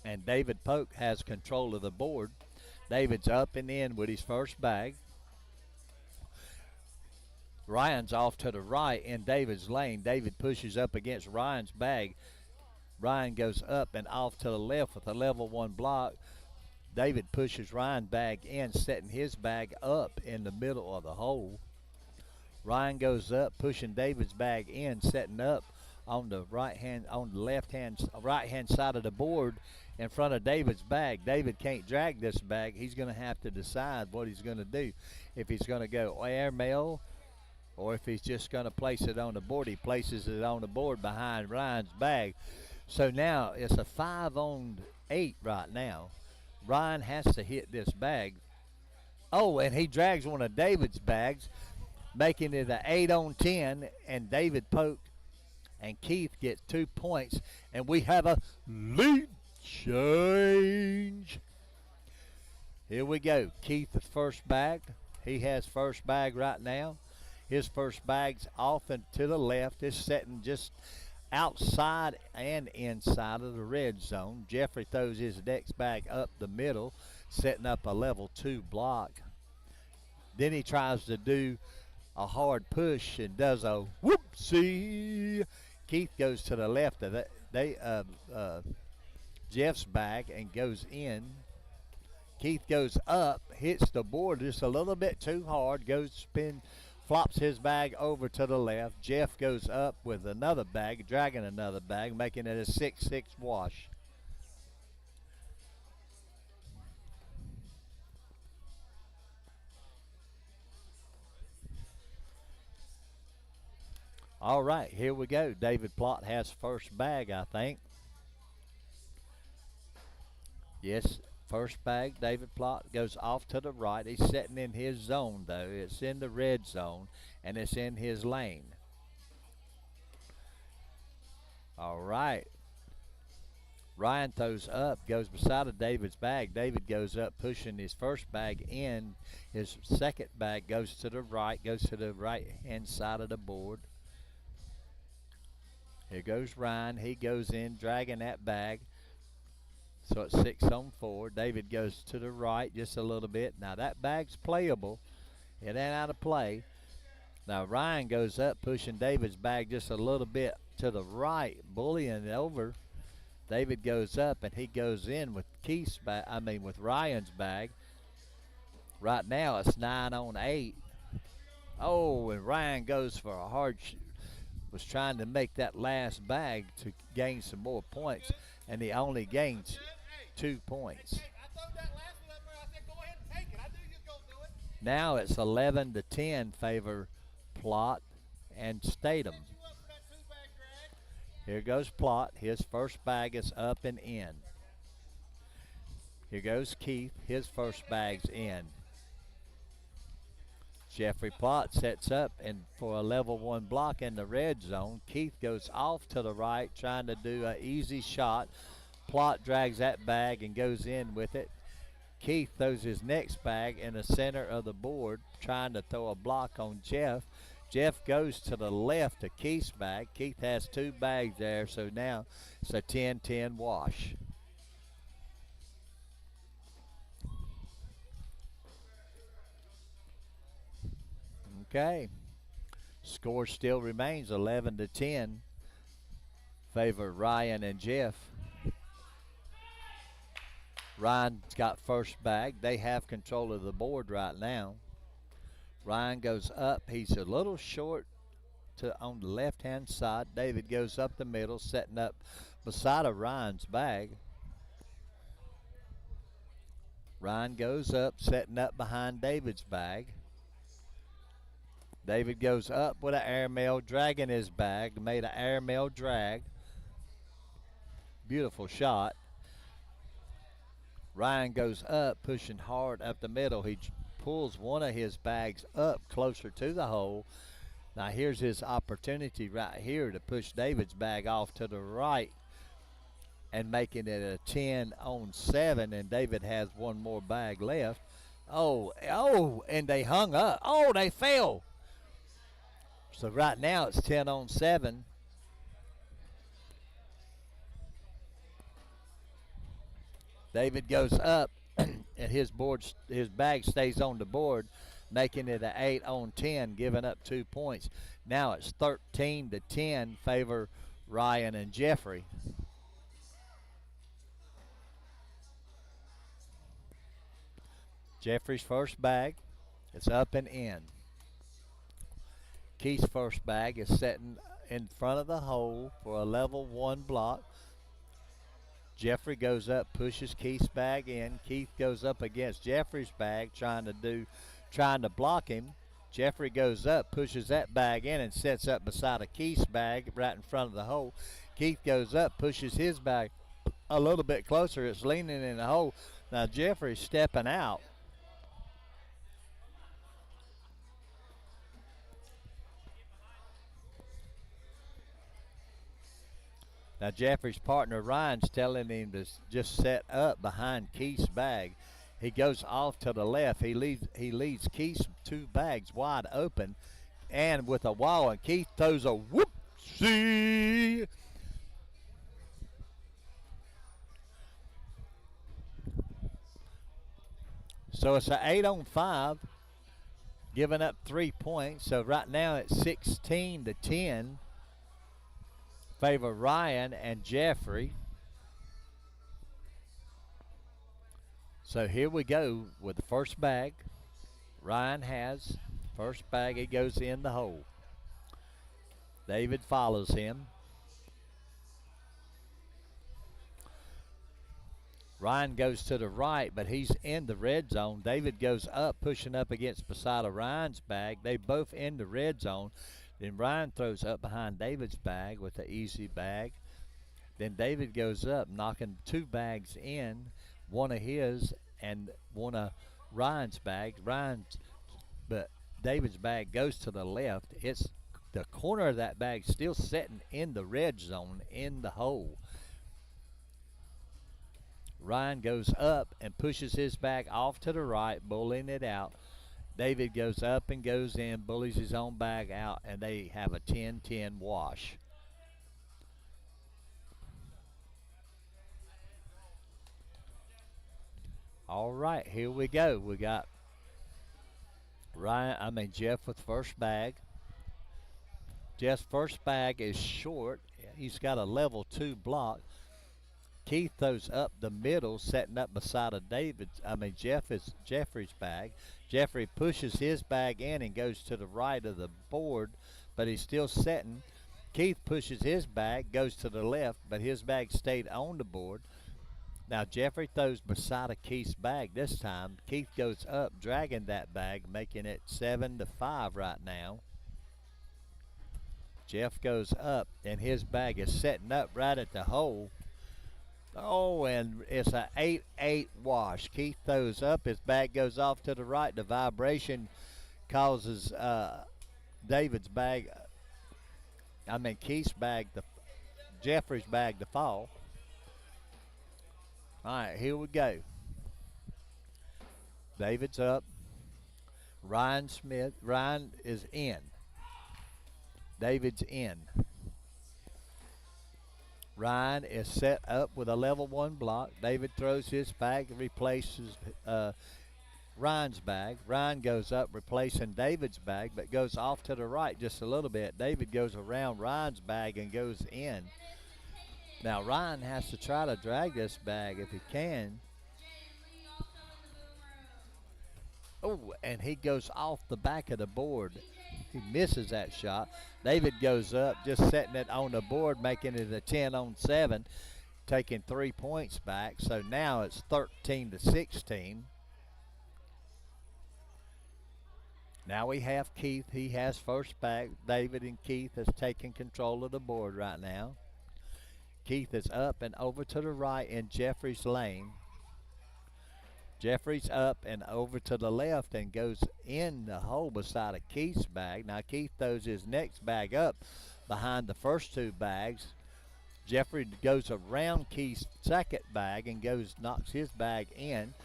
Speaker 1: and David Polk has control of the board. David's up and in with his first bag. Ryan's off to the right in David's lane. David pushes up against Ryan's bag. Ryan goes up and off to the left with a level 1 block. David pushes Ryan's bag in, setting his bag up in the middle of the hole. Ryan goes up, pushing David's bag in, setting up on the right hand side of the board in front of David's bag. David can't drag this bag. He's going to have to decide what he's going to do. If he's going to go airmail or if he's just going to place it on the board. He places it on the board behind Ryan's bag. So now it's a 5 on 8 right now. Ryan has to hit this bag. Oh, and he drags one of David's bags, making it an 8 on 10, and David Polk and Keith get 2 points, and we have a lead change. Here we go. Keith, the first bag. He has first bag right now. His first bag's off and to the left. It's setting just outside and inside of the red zone. Jeffrey throws his next bag up the middle, setting up a level 2 block. Then he tries to do a hard push and does a whoopsie. Keith goes to the left of Jeff's bag and goes in. Keith goes up, hits the board just a little bit too hard, flops his bag over to the left. Jeff goes up with another bag, dragging another bag, making it a 6-6 wash. All right, here we go. David Plott has first bag, I think. Yes, first bag, David Plott goes off to the right. He's sitting in his zone, though. It's in the red zone, and it's in his lane. All right. Ryan throws up, goes beside of David's bag. David goes up, pushing his first bag in. His second bag goes to the right-hand side of the board. Here goes Ryan. He goes in, dragging that bag. So it's 6 on 4. David goes to the right just a little bit. Now that bag's playable. It ain't out of play. Now Ryan goes up, pushing David's bag just a little bit to the right, bullying it over. David goes up and he goes in with Ryan's bag. Right now it's 9 on 8. Oh, and Ryan goes for a was trying to make that last bag to gain some more points, and he only gains 2 points. Now it's 11 to 10 favor Plot and Statham. Here goes Plot. His first bag is up and in. Here goes Keith. His first bag's in. Jeffrey Plot sets up and for a level 1 block in the red zone. Keith goes off to the right trying to do an easy shot. Plot drags that bag and goes in with it. Keith throws his next bag in the center of the board trying to throw a block on Jeff. Jeff goes to the left of Keith's bag. Keith has 2 bags there, so now it's a 10-10 wash. Okay. Score still remains 11 to 10. Favor Ryan and Jeff. Ryan's got first bag. They have control of the board right now. Ryan goes up. He's a little short on the left-hand side. David goes up the middle, setting up beside of Ryan's bag. Ryan goes up, setting up behind David's bag. David goes up with an airmail, dragging his bag. Made an airmail drag. Beautiful shot. Ryan goes up, pushing hard up the middle. He pulls one of his bags up closer to the hole. Now here's his opportunity right here to push David's bag off to the right and making it a 10 on 7, and David has one more bag left. Oh, and they hung up. Oh, they fell. So right now it's 10 on 7. David goes up, and his bag stays on the board, making it an 8 on 10, giving up 2 points. Now it's 13 to 10, favor Ryan and Jeffrey. Jeffrey's first bag, it's up and in. Keith's first bag is sitting in front of the hole for a level 1 block. Jeffrey goes up, pushes Keith's bag in. Keith goes up against Jeffrey's bag, trying to block him. Jeffrey goes up, pushes that bag in, and sets up beside a Keith's bag right in front of the hole. Keith goes up, pushes his bag a little bit closer. It's leaning in the hole. Now Jeffrey's stepping out. Now Jeffrey's partner Ryan's telling him to just set up behind Keith's bag. He goes off to the left. He leaves Keith's 2 bags wide open and with a wall, and Keith throws a whoopsie. So it's an 8 on 5, giving up 3 points. So right now it's 16 to 10. Favor Ryan and Jeffrey. So here we go with the first bag. Ryan has first bag. It goes in the hole. David follows him. Ryan goes to the right, but he's in the red zone. David goes up, pushing up against beside of Ryan's bag. They both in the red zone. Then Ryan throws up behind David's bag with the easy bag. Then David goes up, knocking 2 bags in, one of his and one of Ryan's bags. But David's bag goes to the left. It's the corner of that bag still sitting in the red zone in the hole. Ryan goes up and pushes his bag off to the right, bullying it out. David goes up and goes in, bullies his own bag out, and they have a 10-10 wash. All right, here we go. We got Jeff with first bag. Jeff's first bag is short. He's got a level 2 block. Keith throws up the middle, setting up beside of Jeffrey's bag. Jeffrey pushes his bag in and goes to the right of the board, but he's still setting. Keith pushes his bag, goes to the left, but his bag stayed on the board. Now Jeffrey throws beside of Keith's bag this time. Keith goes up, dragging that bag, making it 7-5 right now. Jeff goes up, and his bag is setting up right at the hole. Oh, and it's an 8-8 wash. Keith throws up, his bag goes off to the right. The vibration causes Keith's bag, Jeffrey's bag to fall. All right, here we go. David's up. Ryan is in. David's in. Ryan is set up with a level 1 block. David throws his bag, replaces Ryan's bag. Ryan goes up, replacing David's bag, but goes off to the right just a little bit. David goes around Ryan's bag and goes in. Now Ryan has to try to drag this bag if he can. Oh, and he goes off the back of the board. He misses that shot. David goes up, just setting it on the board, making it a 10-on-7, taking 3 points back. So now it's 13-16. Now we have Keith. He has first back. David and Keith has taken control of the board right now. Keith is up and over to the right in Jeffrey's lane. Jeffrey's up and over to the left and goes in the hole beside of Keith's bag. Now Keith throws his next bag up behind the first 2 bags. Jeffrey goes around Keith's second bag and knocks his bag in.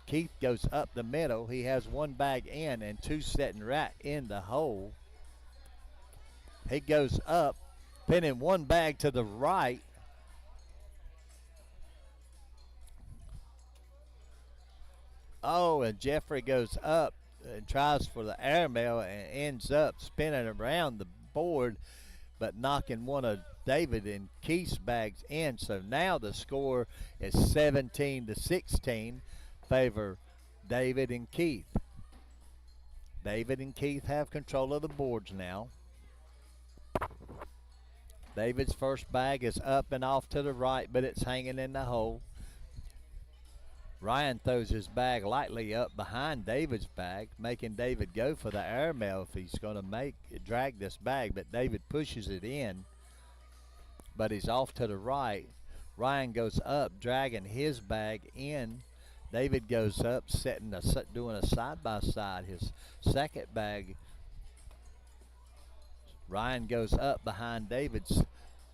Speaker 1: Keith goes up the middle. He has 1 bag in and 2 sitting right in the hole. He goes up, pinning 1 bag to the right. Oh, and Jeffrey goes up and tries for the airmail and ends up spinning around the board, but knocking one of David and Keith's bags in. So now the score is 17-16, favor David and Keith. David and Keith have control of the boards now. David's first bag is up and off to the right, but it's hanging in the hole. Ryan throws his bag lightly up behind David's bag, making David go for the airmail if he's going to drag this bag, but David pushes it in, but he's off to the right. Ryan goes up, dragging his bag in. David goes up, doing a side-by-side. His second bag. Ryan goes up behind David's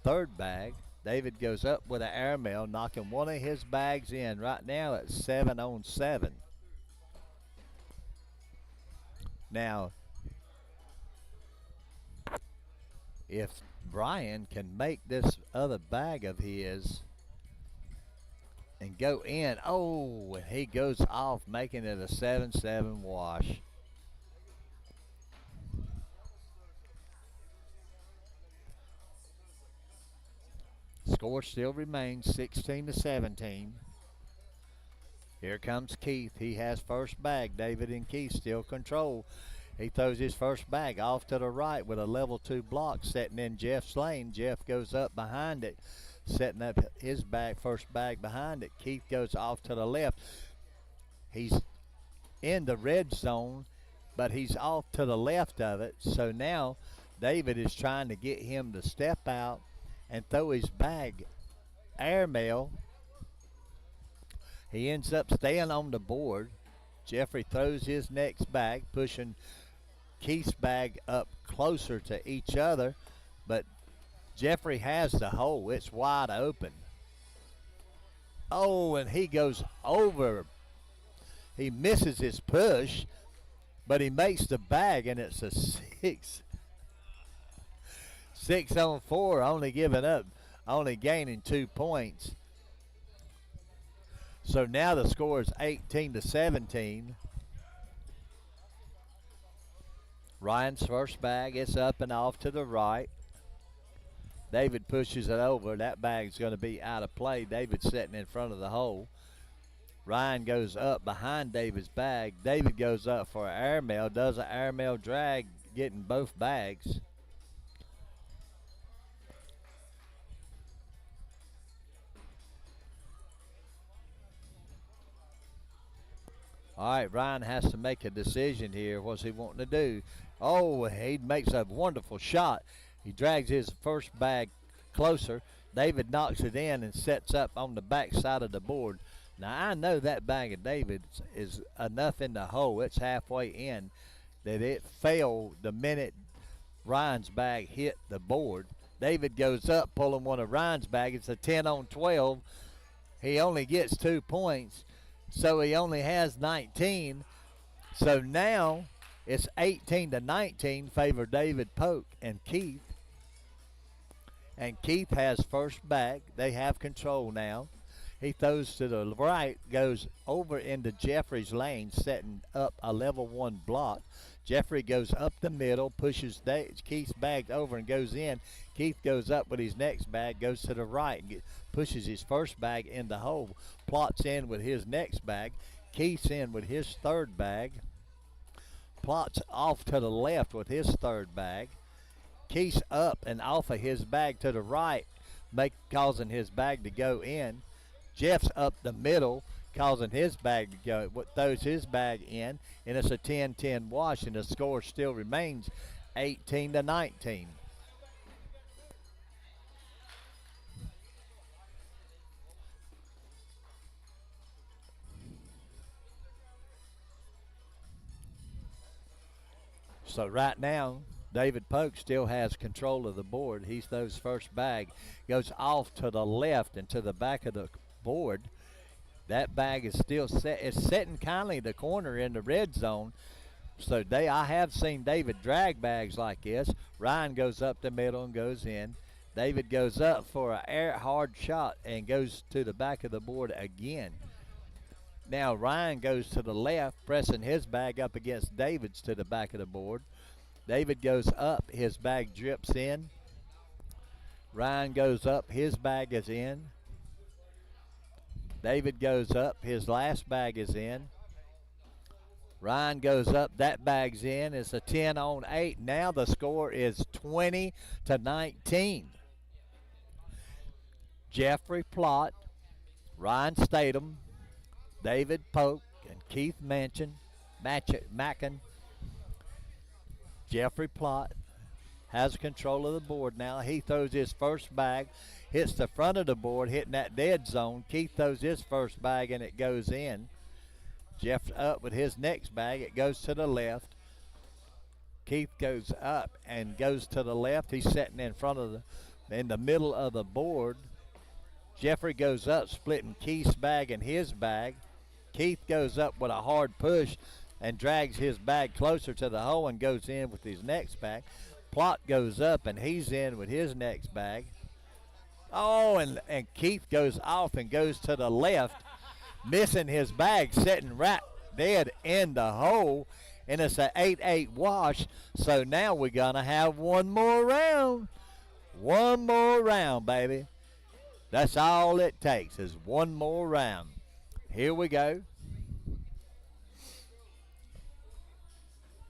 Speaker 1: third bag. David goes up with an airmail, knocking one of his bags in. Right now it's 7-on-7. Now, if Brian can make this other bag of his and go in, oh, and he goes off, making it a 7-7 wash. Score still remains 16-17. Here comes Keith. He has first bag. David and Keith still control. He throws his first bag off to the right with a level 2 block setting in Jeff's lane. Jeff goes up behind it, setting up his first bag behind it. Keith goes off to the left. He's in the red zone, but he's off to the left of it. So now David is trying to get him to step out and throw his bag airmail. He ends up staying on the board. Jeffrey throws his next bag, pushing Keith's bag up closer to each other, but Jeffrey has the hole. It's wide open. Oh, and he goes over. He misses his push, but he makes the bag, and it's a 6-on-4, only gaining 2 points. So now the score is 18-17. Ryan's first bag is up and off to the right. David pushes it over. That bag's going to be out of play. David's sitting in front of the hole. Ryan goes up behind David's bag. David goes up for an airmail. Does an airmail drag, getting both bags. All right, Ryan has to make a decision here. What's he wanting to do? Oh, he makes a wonderful shot. He drags his first bag closer. David knocks it in and sets up on the back side of the board. Now, I know that bag of David's is enough in the hole. It's halfway in that it fell the minute Ryan's bag hit the board. David goes up pulling one of Ryan's bags. It's a 10 on 12. He only gets 2 points, so he only has 19. So now it's 18 to 19 favor David Polk and Keith. And Keith has first bag. They have control now. He throws to the right, goes over into Jeffrey's lane, setting up a level 1 block. Jeffrey goes up the middle, pushes Keith's bag over and goes in. Keith goes up with his next bag, goes to the right, and pushes his first bag in the hole. Plots in with his next bag. Keith's in with his third bag. Plots off to the left with his third bag. Keith's up and off of his bag to the right, causing his bag to go in. Jeff's up the middle, causing his bag to go. What throws his bag in, and it's a 10-10 wash, and the score still remains 18 to 19. So right now, David Polk still has control of the board. He throws first bag, goes off to the left and to the back of the board. That bag is still set. It's setting kindly the corner in the red zone. So I have seen David drag bags like this. Ryan goes up the middle and goes in. David goes up for a hard shot and goes to the back of the board again. Now Ryan goes to the left, pressing his bag up against David's to the back of the board. David goes up, his bag drips in. Ryan goes up, his bag is in. David goes up, his last bag is in. Ryan goes up, that bag's in. It's a 10 on 8. Now the score is 20 to 19. Jeffrey Plott, Ryan Statham, David Polk, and Keith Mackin. Jeffrey Plott has control of the board now. He throws his first bag, hits the front of the board, hitting that dead zone. Keith throws his first bag, and it goes in. Jeff up with his next bag. It goes to the left. Keith goes up and goes to the left. He's sitting in the middle of the board. Jeffrey goes up, splitting Keith's bag and his bag. Keith goes up with a hard push and drags his bag closer to the hole and goes in with his next bag. Plott goes up, and he's in with his next bag. Oh, and Keith goes off and goes to the left, missing his bag, sitting right dead in the hole, and it's an 8-8 wash. So now we're going to have one more round. One more round, baby. That's all it takes is one more round. Here we go.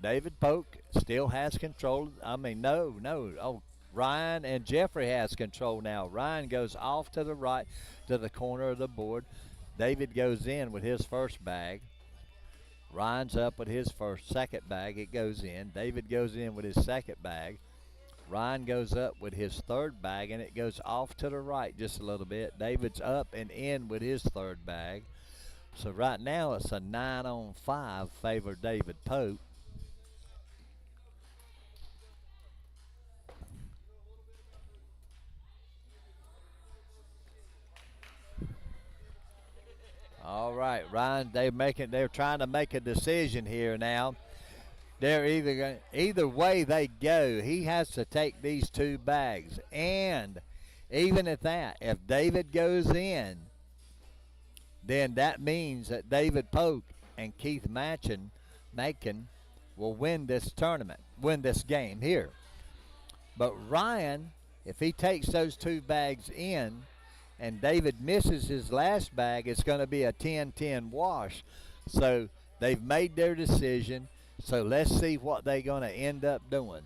Speaker 1: David Polk still has control. No. Oh, Ryan and Jeffrey has control now. Ryan goes off to the right to the corner of the board. David goes in with his first bag. Ryan's up with his second bag. It goes in. David goes in with his second bag. Ryan goes up with his third bag, and it goes off to the right just a little bit. David's up and in with his third bag. So right now it's a 9 on 5 favor David Polk. All right, Ryan, they're trying to make a decision here now. They're either way they go, he has to take these two bags. And even at that, if David goes in, then that means that David Polk and Keith Mackin will win this tournament, win this game here. But Ryan If he takes those 2 bags in and David misses his last bag, it's going to be a 10-10 wash. So they've made their decision. So let's see what they're going to end up doing.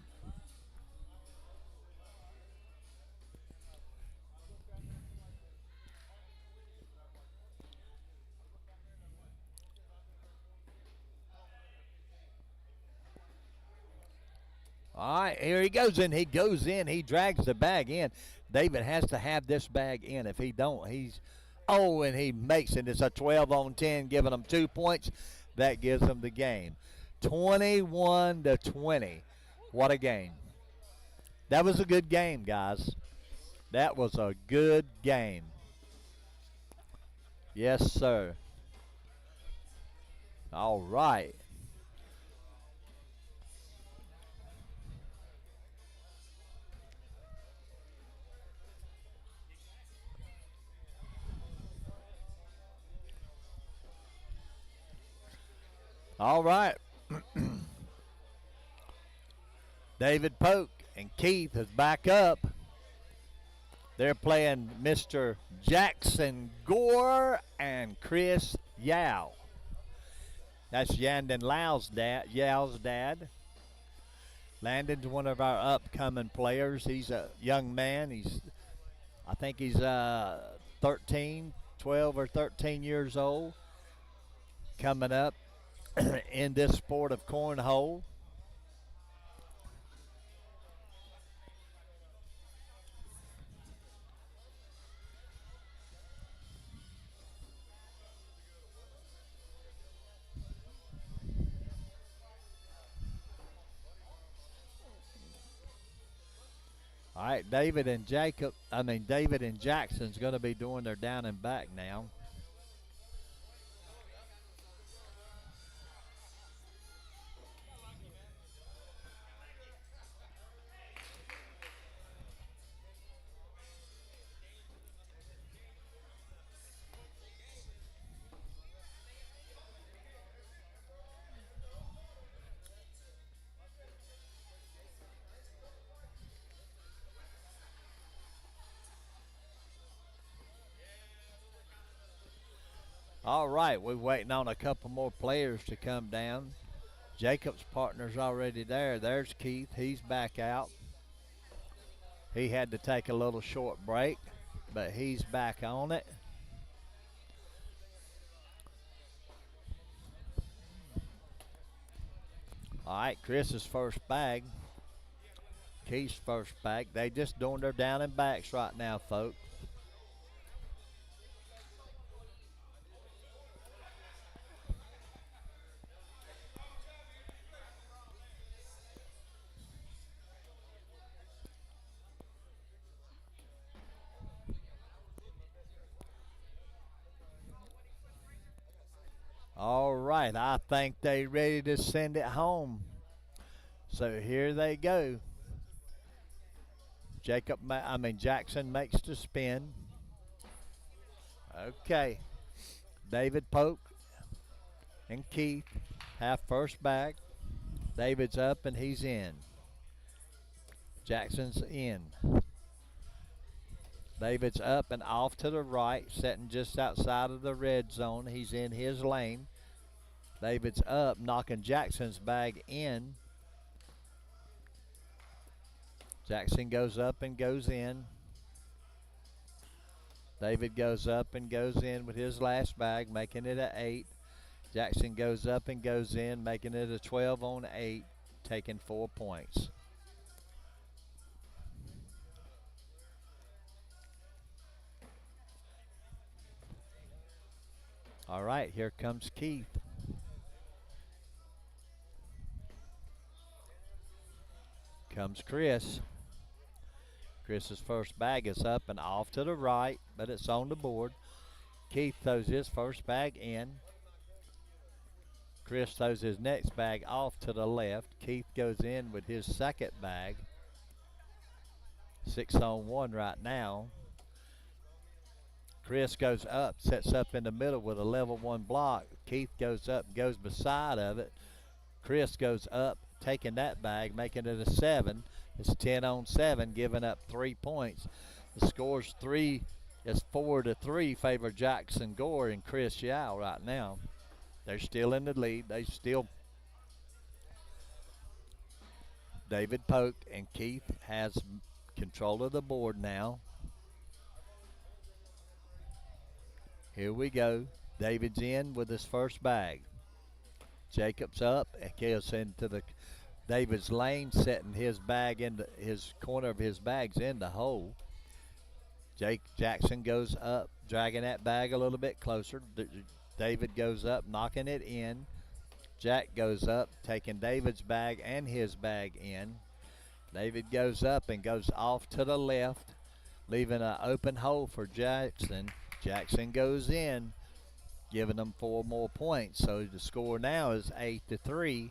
Speaker 1: All right, here he goes in. He goes in. He drags the bag in. David has to have this bag in. If he don't, he's and he makes it. It's a 12-on-10, giving them 2 points. That gives them the game. 21-20. What a game. That was a good game, guys. That was a good game. Yes, sir. All right. All right. David Polk and Keith is back up. They're playing Mr. Jackson Gore and Chris Yao. That's Yandon Yao's dad. Landon's one of our upcoming players. He's a young man. I think he's 12 or 13 years old, coming up in this sport of cornhole. All right, David and Jackson's going to be doing their down and back now. All right, we're waiting on a couple more players to come down. Jacob's partner's already there. There's Keith. He's back out. He had to take a little short break, but he's back on it. All right, Chris's first bag. Keith's first bag. They just doing their down and backs right now, folks. All right, I think they ready to send it home. So here they go. Jackson makes the spin. Okay. David Polk and Keith have first bag. David's up and he's in. Jackson's in. David's up and off to the right, sitting just outside of the red zone. He's in his lane. David's up, knocking Jackson's bag in. Jackson goes up and goes in. David goes up and goes in with his last bag, making it an 8. Jackson goes up and goes in, making it a 12-on-8, taking 4 points. All right, here comes Keith. Comes Chris. Chris's first bag is up and off to the right, but it's on the board. Keith throws his first bag in. Chris throws his next bag off to the left. Keith goes in with his second bag. 6-on-1 right now. Chris goes up, sets up in the middle with a level 1 block. Keith goes up, goes beside of it. Chris goes up, taking that bag, making it a 7. It's 10 on 7, giving up 3 points. The score's 3. It's 4-3 favor Jackson Gore and Chris Yao right now. They're still in the lead. They still. David Polk and Keith has control of the board now. Here we go. David's in with his first bag. Jacob's up and goes into the David's lane, setting his bag into his corner of his bags in the hole. Jackson goes up, dragging that bag a little bit closer. David goes up, knocking it in. Jack goes up, taking David's bag and his bag in. David goes up and goes off to the left, leaving an open hole for Jackson. Jackson goes in, giving them 4 more points. So the score now is 8-3.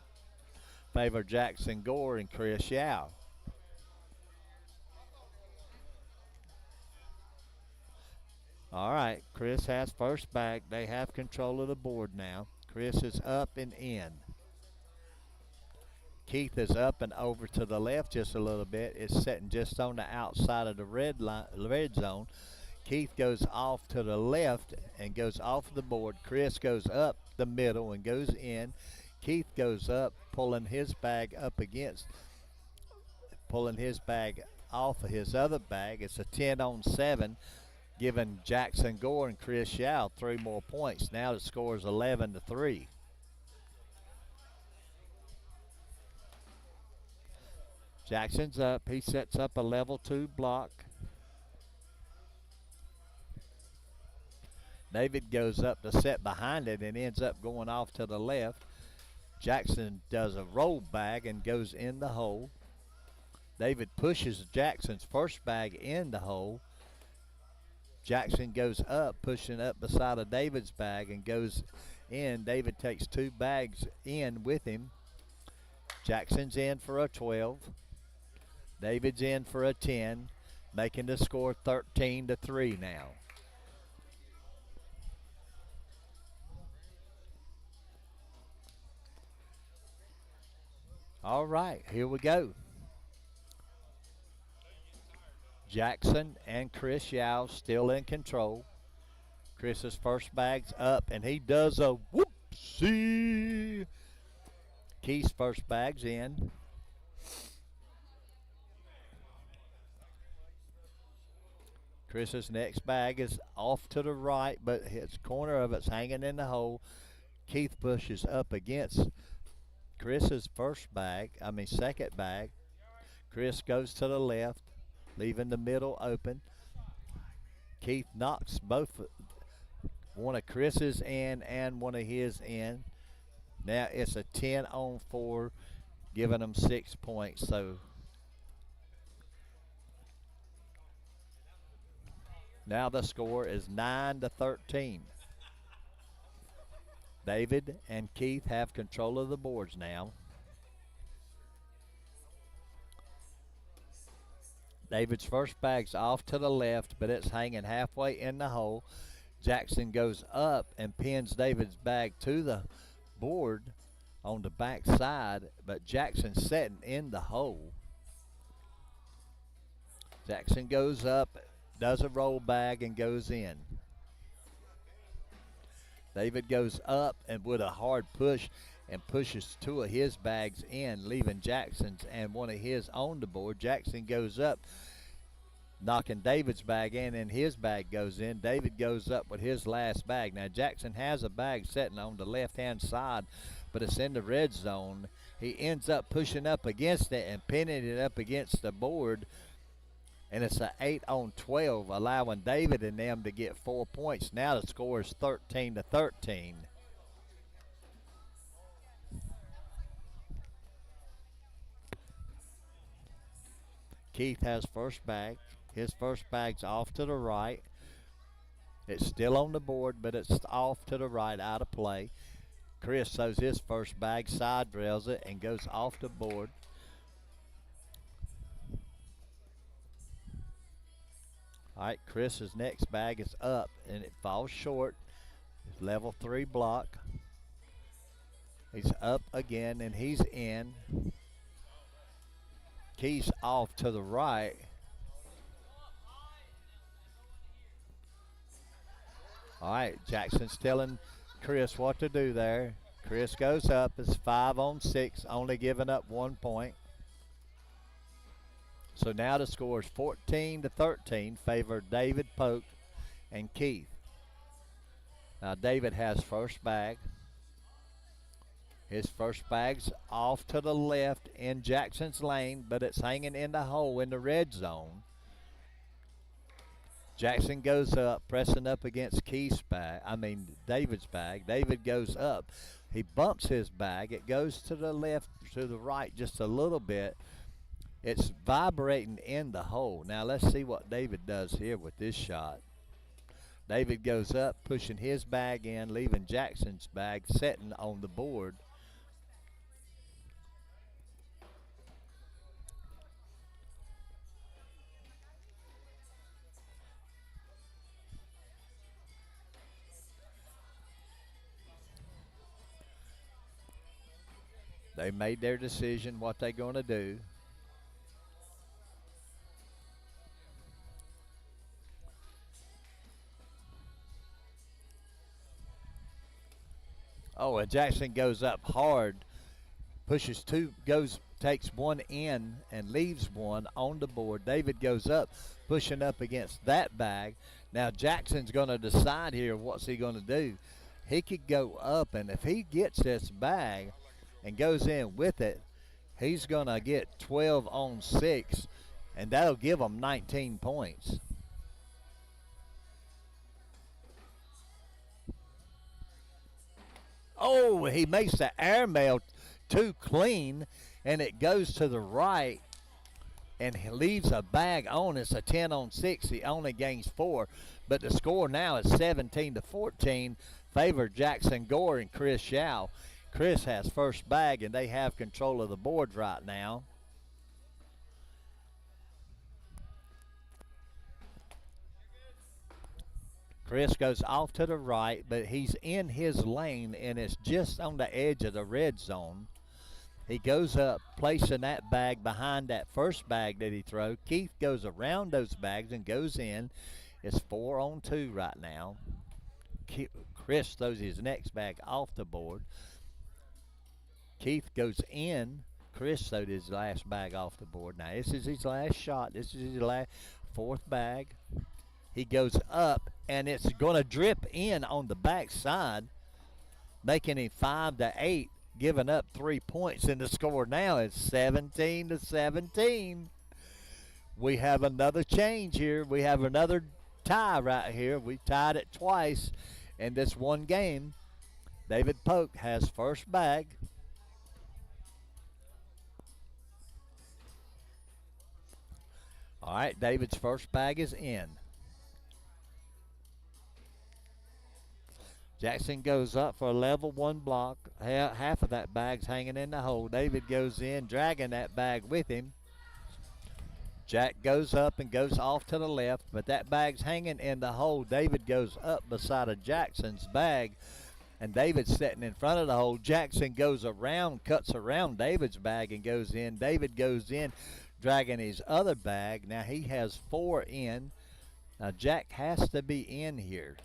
Speaker 1: Favor Jackson Gore and Chris Yao. All right, Chris has first bag. They have control of the board now. Chris is up and in. Keith is up and over to the left just a little bit. It's sitting just on the outside of the red zone. Keith goes off to the left and goes off the board. Chris goes up the middle and goes in. Keith goes up, pulling his bag off of his other bag. It's a 10 on 7, giving Jackson Gore and Chris Yao 3 more points. Now the score is 11-3. Jackson's up. He sets up a level 2 block. David goes up to set behind it and ends up going off to the left. Jackson does a roll bag and goes in the hole. David pushes Jackson's first bag in the hole. Jackson goes up, pushing up beside of David's bag and goes in. David takes 2 bags in with him. Jackson's in for a 12. David's in for a 10, making the score 13-3 now. All right, here we go. Jackson and Chris Yao still in control. Chris's first bag's up, and he does a whoopsie. Keith's first bag's in. Chris's next bag is off to the right, but his corner of it's hanging in the hole. Keith pushes up against Chris's second bag. Chris goes to the left, leaving the middle open. Keith knocks one of Chris's in and one of his in. Now it's a 10 on 4, giving them 6 points. So now the score is 9-13. David and Keith have control of the boards now. David's first bag's off to the left, but it's hanging halfway in the hole. Jackson goes up and pins David's bag to the board on the back side, but Jackson's sitting in the hole. Jackson goes up, does a roll bag, and goes in. David goes up and with a hard push and pushes 2 of his bags in, leaving Jackson's and one of his on the board. Jackson goes up, knocking David's bag in, and his bag goes in. David goes up with his last bag. Now Jackson has a bag sitting on the left-hand side, but it's in the red zone. He ends up pushing up against it and pinning it up against the board, and it's an 8 on 12, allowing David and them to get 4 points. Now the score is 13-13. Keith has first bag. His first bag's off to the right. It's still on the board, but it's off to the right, out of play. Chris throws his first bag, side rails it, and goes off the board. All right, Chris's next bag is up, and it falls short. It's level 3 block. He's up again, and he's in. Keith's off to the right. All right, Jackson's telling Chris what to do there. Chris goes up. It's 5 on 6, only giving up 1 point. So now the score is 14-13, favor David Polk and Keith. Now David has first bag. His first bag's off to the left in Jackson's lane, but it's hanging in the hole in the red zone. Jackson goes up, pressing up against David's bag. David goes up. He bumps his bag. It goes to the left, to the right just a little bit. It's vibrating in the hole. Now let's see what David does here with this shot. David goes up, pushing his bag in, leaving Jackson's bag sitting on the board. They made their decision what they're going to do. Oh, and Jackson goes up hard, pushes two, takes one in and leaves one on the board. David goes up, pushing up against that bag. Now Jackson's going to decide here what's he going to do. He could go up, and if he gets this bag and goes in with it, he's going to get 12 on 6, and that'll give him 19 points. Oh, he makes the airmail too clean, and it goes to the right, and he leaves a bag on. It's a 10 on 6. He only gains 4, but the score now is 17-14, favor Jackson Gore and Chris Shao. Chris has first bag, and they have control of the board right now. Chris goes off to the right, but he's in his lane, and it's just on the edge of the red zone. He goes up, placing that bag behind that first bag that he threw. Keith goes around those bags and goes in. It's 4 on 2 right now. Chris throws his next bag off the board. Keith goes in. Chris throwed his last bag off the board. Now, this is his last shot. This is his last 4th bag. He goes up, and it's going to drip in on the back side, making him 5-8, giving up 3 points. And the score now is 17-17. We have another change here. We have another tie right here. We tied it twice in this one game. David Polk has first bag. All right, David's first bag is in. Jackson goes up for a level 1 block. Half of that bag's hanging in the hole. David goes in, dragging that bag with him. Jack goes up and goes off to the left, but that bag's hanging in the hole. David goes up beside of Jackson's bag, and David's sitting in front of the hole. Jackson goes around, cuts around David's bag and goes in. David goes in, dragging his other bag. Now he has 4 in. Now Jack has to be in here.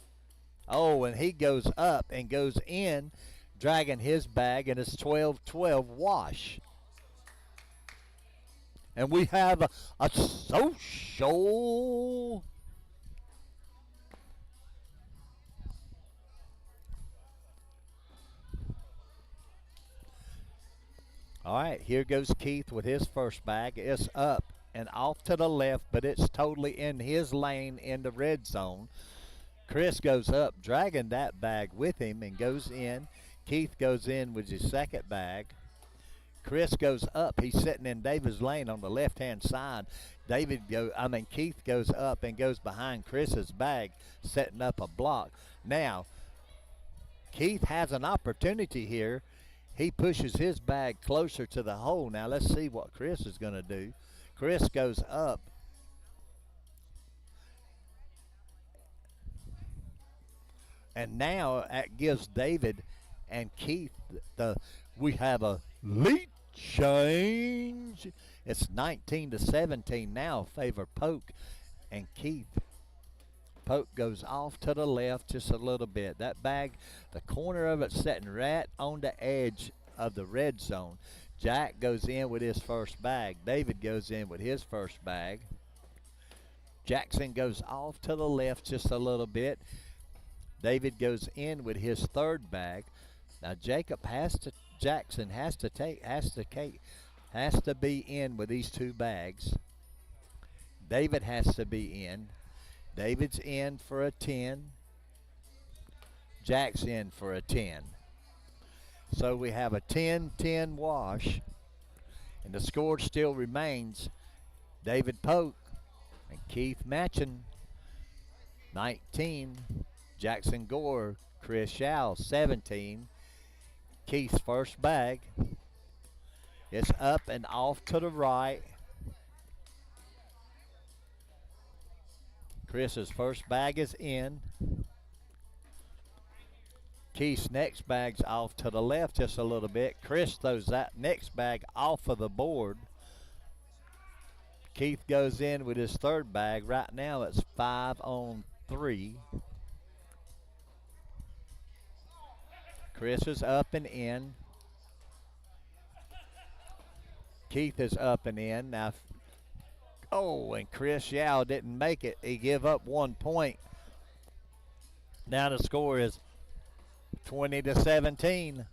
Speaker 1: Oh, and he goes up and goes in, dragging his bag, and it's 12-12 wash. And we have a social. All right, here goes Keith with his first bag. It's up and off to the left, but it's totally in his lane in the red zone. Chris goes up, dragging that bag with him, and goes in. Keith goes in with his second bag. Chris goes up. He's sitting in David's lane on the left-hand side. Keith goes up and goes behind Chris's bag, setting up a block. Now, Keith has an opportunity here. He pushes his bag closer to the hole. Now, let's see what Chris is going to do. Chris goes up. And now that gives David and Keith we have a lead change. It's 19-17 now, favor Polk and Keith. Polk goes off to the left just a little bit. That bag, the corner of it sitting right on the edge of the red zone. Jack goes in with his first bag. David goes in with his first bag. Jackson goes off to the left just a little bit. David goes in with his third bag. Now Jackson has to be in with these two bags. David has to be in. David's in for a 10. Jack's in for a 10. So we have a 10-10 wash. And the score still remains David Polk and Keith Matchin 19. Jackson Gore, Chris Shaw 17. Keith's first bag. It's up and off to the right. Chris's first bag is in. Keith's next bag's off to the left just a little bit. Chris throws that next bag off of the board. Keith goes in with his third bag. Right now it's 5-on-3. Chris is up and in. Keith is up and in. Now, and Chris Yao didn't make it. He gave up 1 point. Now the score is 20-17.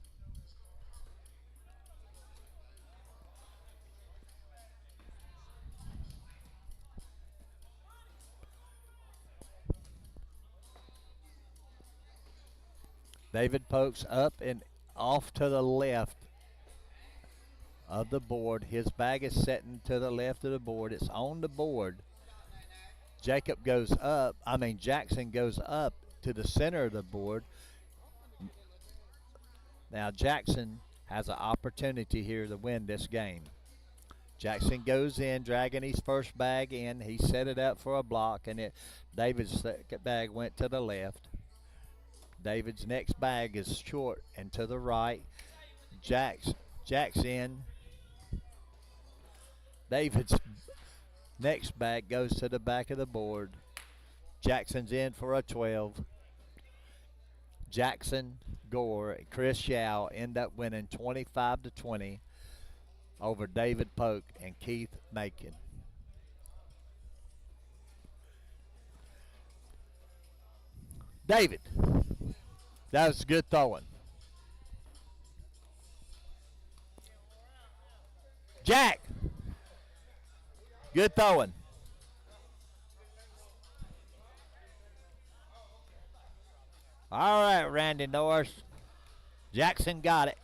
Speaker 1: David Polk's up and off to the left of the board. His bag is sitting to the left of the board. It's on the board. Jackson goes up to the center of the board. Now Jackson has an opportunity here to win this game. Jackson goes in, dragging his first bag in. He set it up for a block, and David's second bag went to the left. David's next bag is short and to the right. Jack's in. David's next bag goes to the back of the board. Jackson's in for a 12. Jackson, Gore, and Chris Yao end up winning 25-20 over David Polk and Keith Macon. David, that was good throwing. Jack, good throwing. All right, Randy Norris. Jackson got it.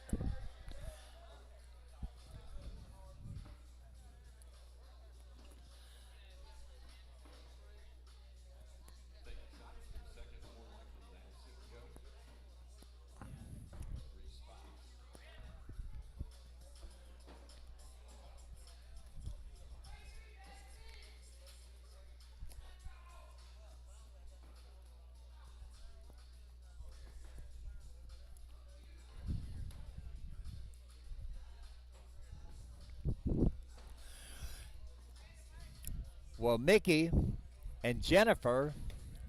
Speaker 1: Well, Mickey and Jennifer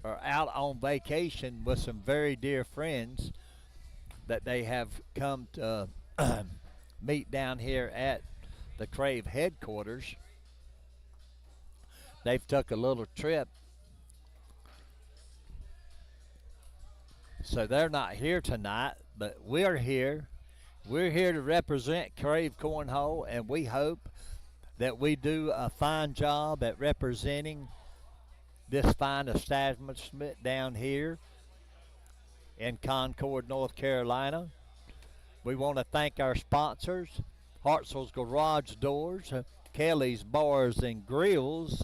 Speaker 1: are out on vacation with some very dear friends that they have come to meet down here at the Krave headquarters. They've took a little trip, so they're not here tonight, but we're here. We're here to represent Krave Cornhole, and we hope that we do a fine job at representing this fine establishment down here in Concord, North Carolina. We want to thank our sponsors, Hartzell's Garage Doors, Kelly's Bars and Grills,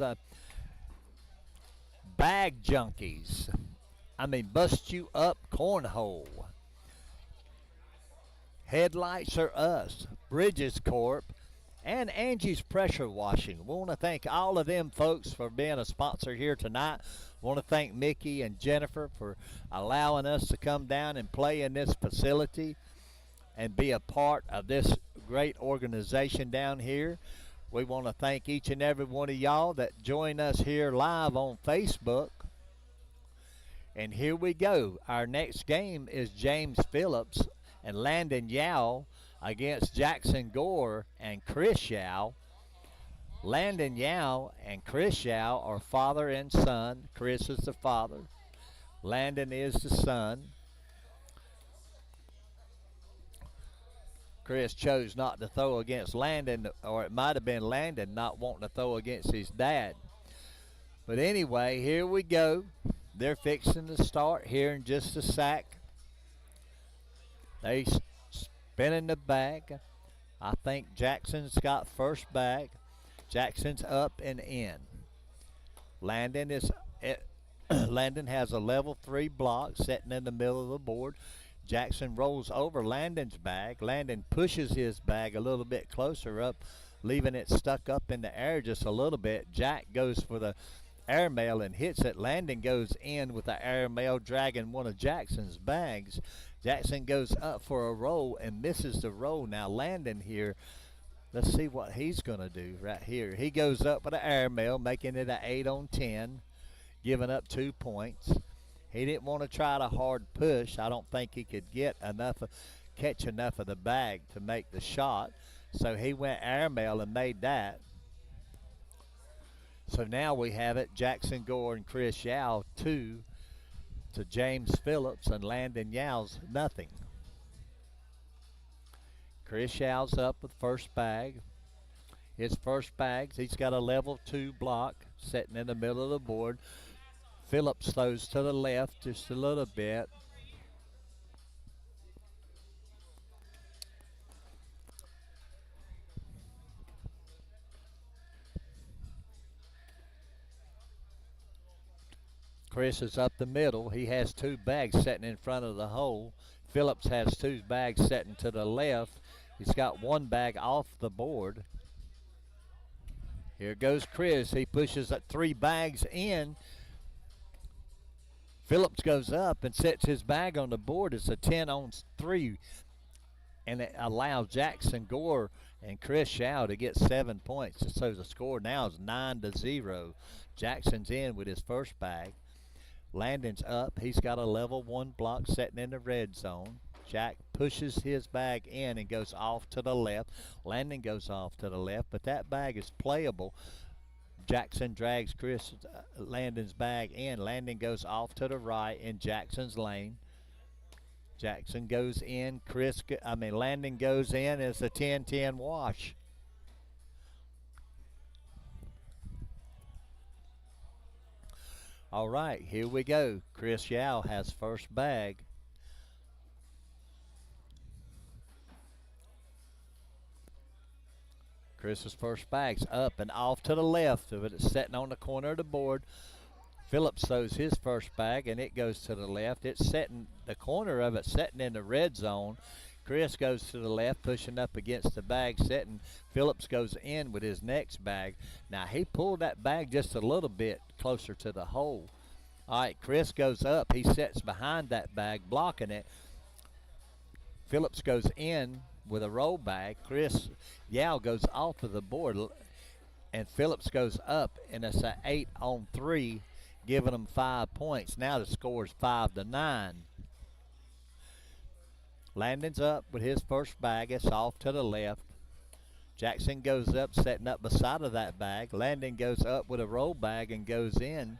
Speaker 1: Bag Junkies, Bust You Up Cornhole, Headlights Are Us, Bridges Corp., and Angie's Pressure Washing. We want to thank all of them folks for being a sponsor here tonight. We want to thank Mickey and Jennifer for allowing us to come down and play in this facility and be a part of this great organization down here. We want to thank each and every one of y'all that join us here live on Facebook. And here we go. Our next game is James Phillips and Landon Yao against Jackson Gore and Chris Yao. Landon Yao and Chris Yao are father and son. Chris is the father. Landon is the son. Chris chose not to throw against Landon, or it might have been Landon not wanting to throw against his dad. But anyway, here we go. They're fixing to start here in just a sec. They spinning the bag. I think Jackson's got first bag. Jackson's up and in. Landon has a level 3 block sitting in the middle of the board. Jackson rolls over Landon's bag. Landon pushes his bag a little bit closer up, leaving it stuck up in the air just a little bit. Jack goes for the airmail and hits it. Landon goes in with the airmail, dragging one of Jackson's bags. Jackson goes up for a roll and misses the roll. Now Landon here, let's see what he's going to do right here. He goes up with an airmail, making it an 8 on 10, giving up 2 points. He didn't want to try to hard push. I don't think he could get catch enough of the bag to make the shot. So he went airmail and made that. So now we have it, Jackson Gore and Chris Yao 2 to James Phillips and Landon Yao's nothing. Chris Yao's up with first bag. His first bags, he's got a level 2 block sitting in the middle of the board. Phillips throws to the left just a little bit. Chris is up the middle. He has 2 bags sitting in front of the hole. Phillips has 2 bags sitting to the left. He's got 1 bag off the board. Here goes Chris. He pushes 3 bags in. Phillips goes up and sets his bag on the board. It's a 10 on 3. And it allows Jackson Gore and Chris Yao to get 7 points. So the score now is 9-0. Jackson's in with his first bag. Landon's up. He's got a level 1 block sitting in the red zone. Jack pushes his bag in and goes off to the left. Landon goes off to the left, but that bag is playable. Jackson drags Landon's bag in. Landon goes off to the right in Jackson's lane. Jackson goes in. Landon goes in. It's a 10-10 wash. All right, here we go. Chris Yao has first bag. Chris's first bag's up and off to the left of it. It's sitting on the corner of the board. Phillips throws his first bag and it goes to the left. It's setting, the corner of it setting in the red zone. Chris goes to the left, pushing up against the bag setting. Phillips goes in with his next bag. Now he pulled that bag just a little bit closer to the hole. All right, Chris goes up. He sets behind that bag, blocking it. Phillips goes in with a roll bag. Chris Yao goes off of the board, and Phillips goes up, and it's an 8 on 3, giving them 5 points. Now the score is 5-9. Landon's up with his first bag. It's off to the left. Jackson goes up, setting up beside of that bag. Landon goes up with a roll bag and goes in.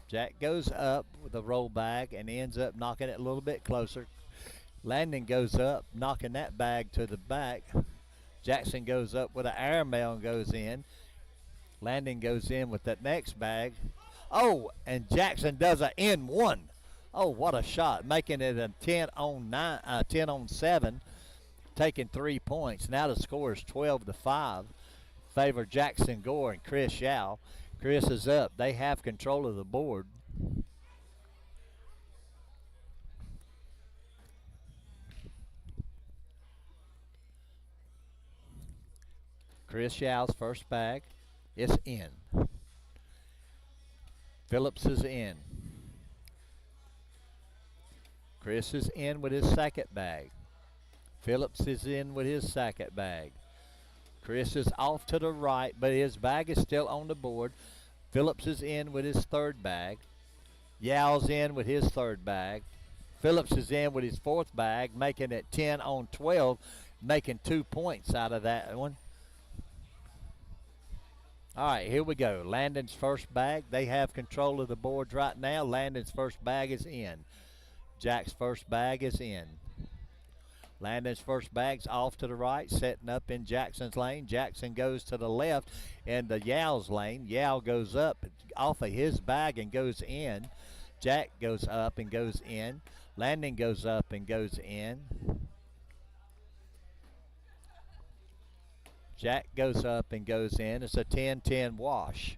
Speaker 1: Jack goes up with a roll bag and ends up knocking it a little bit closer. Landon goes up, knocking that bag to the back. Jackson goes up with an airmail and goes in. Landon goes in with that next bag. Oh, and Jackson does an N1. Oh, what a shot, making it a 10 on 7, taking 3 points. Now the score is 12-5. Favor Jackson Gore and Chris Yao. Chris is up. They have control of the board. Chris Yao's first bag is in. Phillips is in. Chris is in with his second bag. Phillips is in with his second bag. Chris is off to the right, but his bag is still on the board. Phillips is in with his third bag. Yow's in with his third bag. Phillips is in with his fourth bag, making it 10 on 12, making 2 points out of that one. All right, here we go. Landon's first bag. They have control of the boards right now. Landon's first bag is in. Jack's first bag is in. Landon's first bag's off to the right, setting up in Jackson's lane. Jackson goes to the left in the Yow's lane. Yow goes up off of his bag and goes in. Jack goes up and goes in. Landon goes up and goes in. Jack goes up and goes in. It's a 10-10 wash.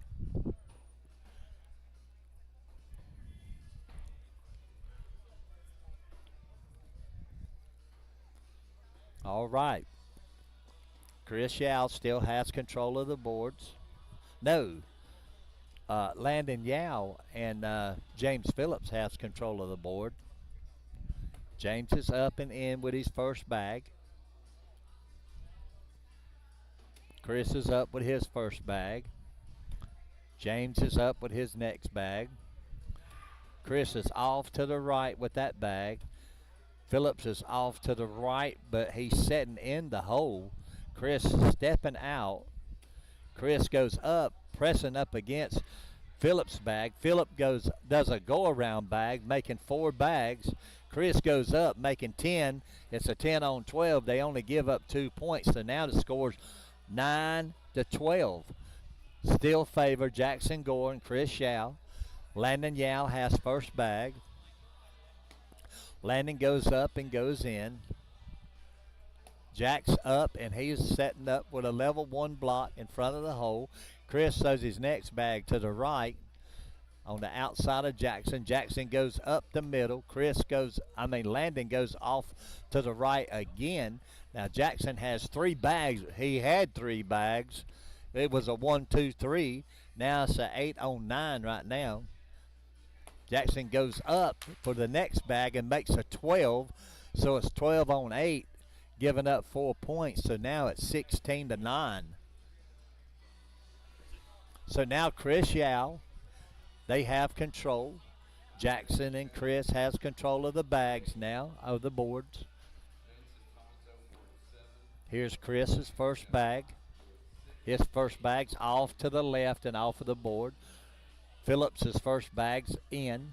Speaker 1: All right. Chris Yow still has control of the boards. No. Landon Yow and James Phillips has control of the board. James is up and in with his first bag. Chris is up with his first bag. James is up with his next bag. Chris is off to the right with that bag. Phillips is off to the right, but he's setting in the hole. Chris stepping out. Chris goes up, pressing up against Phillips' bag. Phillip does a go-around bag, making 4 bags. Chris goes up, making 10. It's a 10 on 12. They only give up 2 points, so now the score's 9-12. Still favor Jackson Gore and Chris Yow. Landon Yow has first bag. Landon goes up and goes in. Jack's up, and he's setting up with a level 1 block in front of the hole. Chris throws his next bag to the right on the outside of Jackson. Jackson goes up the middle. Landon goes off to the right again. Now Jackson has 3 bags. He had 3 bags. It was a 1, 2, 3. Now it's an 8 on 9 right now. Jackson goes up for the next bag and makes a 12. So it's 12 on 8, giving up 4 points. So now it's 16-9. So now Chris Yow, they have control. Jackson and Chris has control of the bags now, of the boards. Here's Chris's first bag. His first bag's off to the left and off of the board. Phillips' first bag's in.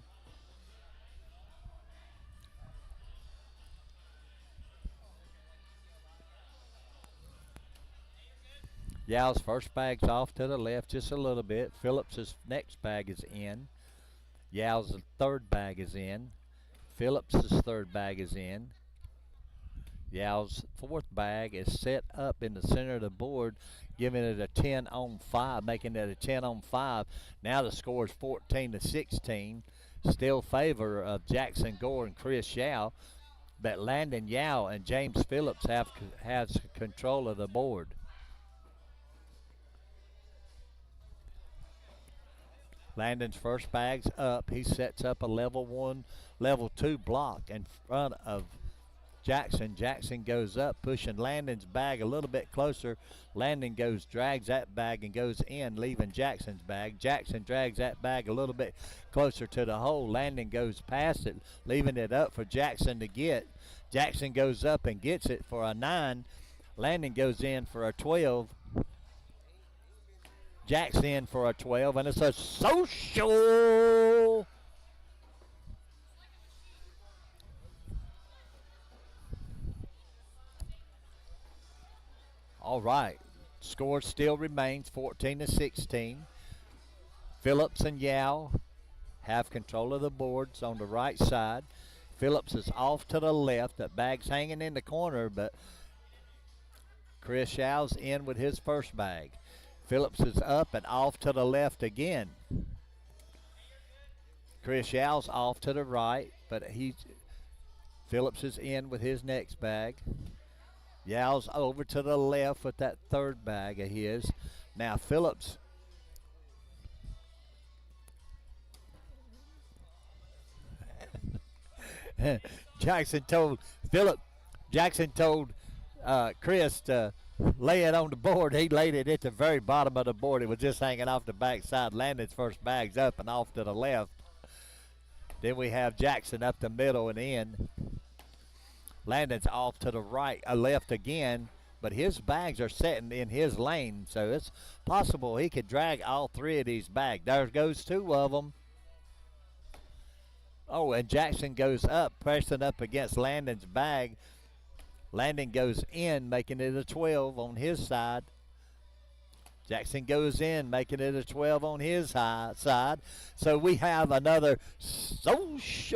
Speaker 1: Yow's first bag's off to the left just a little bit. Phillips' next bag is in. Yow's third bag is in. Phillips' third bag is in. Yow's fourth bag is set up in the center of the board, giving it a 10 on 5, making it a 10 on 5. Now the score is 14-16. Still favor of Jackson Gore and Chris Yow, but Landon Yow and James Phillips has control of the board. Landon's first bag's up. He sets up a level 1, level 2 block in front of Jackson. Jackson goes up, pushing Landon's bag a little bit closer. Landon drags that bag and goes in, leaving Jackson's bag. Jackson drags that bag a little bit closer to the hole. Landon goes past it, leaving it up for Jackson to get. Jackson goes up and gets it for a 9. Landon goes in for a 12. Jack's in for a 12, and it's a social. All right, score still remains 14-16. Phillips and Yow have control of the boards on the right side. Phillips is off to the left. That bag's hanging in the corner, but Chris Yow's in with his first bag. Phillips is up and off to the left again. Chris Yow's off to the right, but Phillips is in with his next bag. Yow's over to the left with that third bag of his. Now Phillips Jackson told Chris to lay it on the board. He laid it at the very bottom of the board. It was just hanging off the backside. Landon's first bag's up and off to the left. Then we have Jackson up the middle and in. Landon's off to the right, left again, but his bags are sitting in his lane, so it's possible he could drag all three of these bags. There goes two of them. Oh, and Jackson goes up, pressing up against Landon's bag. Landon goes in, making it a 12 on his side. Jackson goes in, making it a 12 on his side. So we have another social.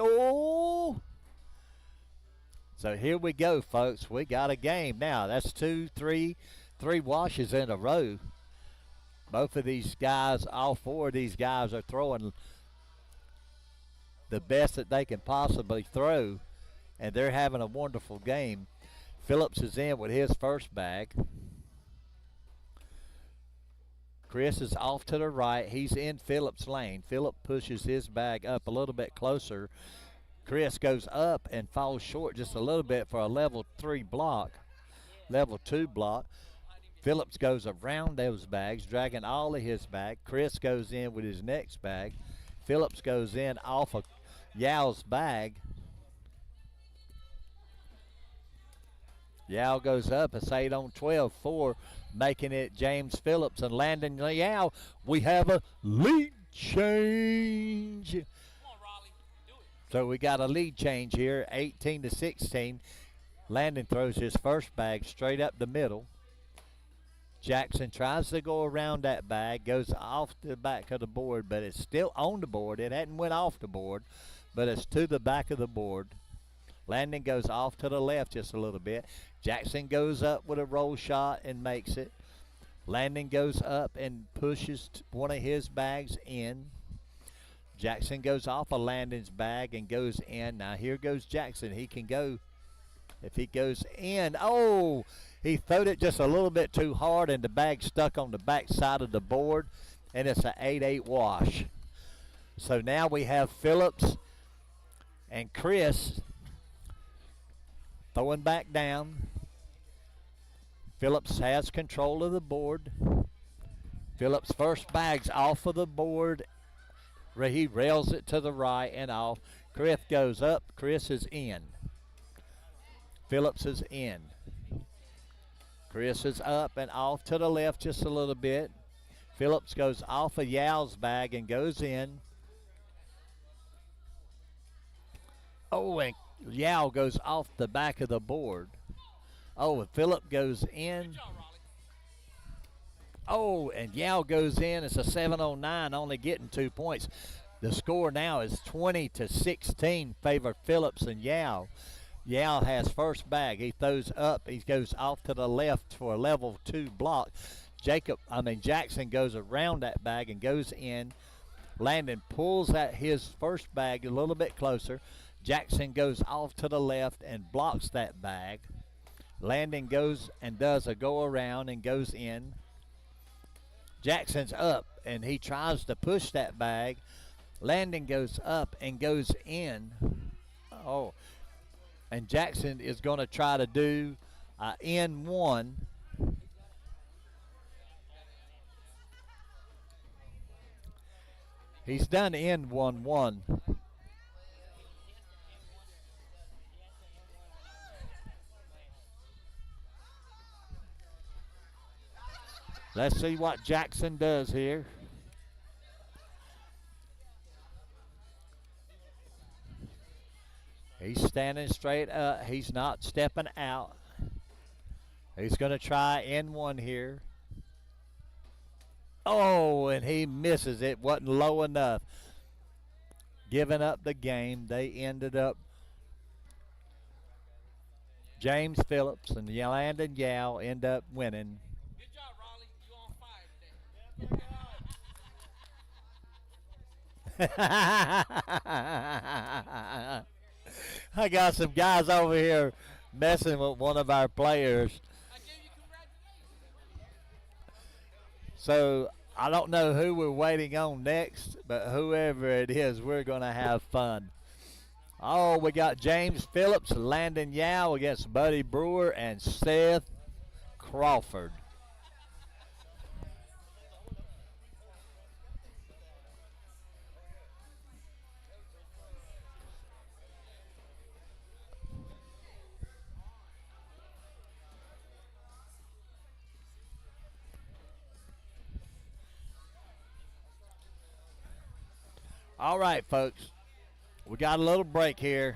Speaker 1: So here we go, folks. We got a game now. That's three washes in a row. Both of these guys, all four of these guys are throwing the best that they can possibly throw, and they're having a wonderful game. Phillips is in with his first bag. Chris is off to the right. He's in Phillips' lane. Phillip pushes his bag up a little bit closer. Chris goes up and falls short just a little bit for a level 3 block, level 2 block. Phillips goes around those bags, dragging all of his bag. Chris goes in with his next bag. Phillips goes in off of Yao's bag. Yao goes up. It's 8 on 12, 4, making it James Phillips and Landon Yao. We have a lead change. So we got a lead change here, 18 to 16. Landon throws his first bag straight up the middle. Jackson tries to go around that bag, goes off the back of the board, but it's still on the board. It hadn't went off the board, but it's to the back of the board. Landon goes off to the left just a little bit. Jackson goes up with a roll shot and makes it. Landon goes up and pushes one of his bags in. Jackson goes off of Landon's bag and goes in. Now here goes Jackson. He can go. If he goes in, oh, he throwed it just a little bit too hard and the bag stuck on the back side of the board, and it's an 8-8 wash. So now we have Phillips and Chris throwing back down. Phillips has control of the board. Phillips' first bag's off of the board. He rails it to the right and off. Chris goes up. Chris is in. Phillips is in. Chris is up and off to the left just a little bit. Phillips goes off of Yao's bag and goes in. Oh, and Yao goes off the back of the board. Oh, and Phillip goes in. Oh, and Yao goes in. It's a 7-on-9, only getting 2 points. The score now is 20 to 16, favor Phillips and Yao. Yao has first bag. He throws up. He goes off to the left for a level 2 block. Jackson goes around that bag and goes in. Landon pulls at his first bag a little bit closer. Jackson goes off to the left and blocks that bag. Landon goes and does a go around and goes in. Jackson's up and he tries to push that bag. Landon goes up and goes in. Oh, and Jackson is going to try to do N1. He's done N1-1. Let's see what Jackson does here. He's standing straight up. He's not stepping out. He's going to try N1 here. Oh, and he misses it. Wasn't low enough. Giving up the game. They ended up James Phillips and Landon Yao end up winning.
Speaker 4: Good job, Raleigh. You on fire today.
Speaker 1: I got some guys over here messing with one of our players.
Speaker 4: I gave you congratulations.
Speaker 1: So I don't know who we're waiting on next, but whoever it is, we're going to have fun. Oh, we got James Phillips, Landon Yao against Buddy Brewer and Seth Crawford. All right, folks. We got a little break here.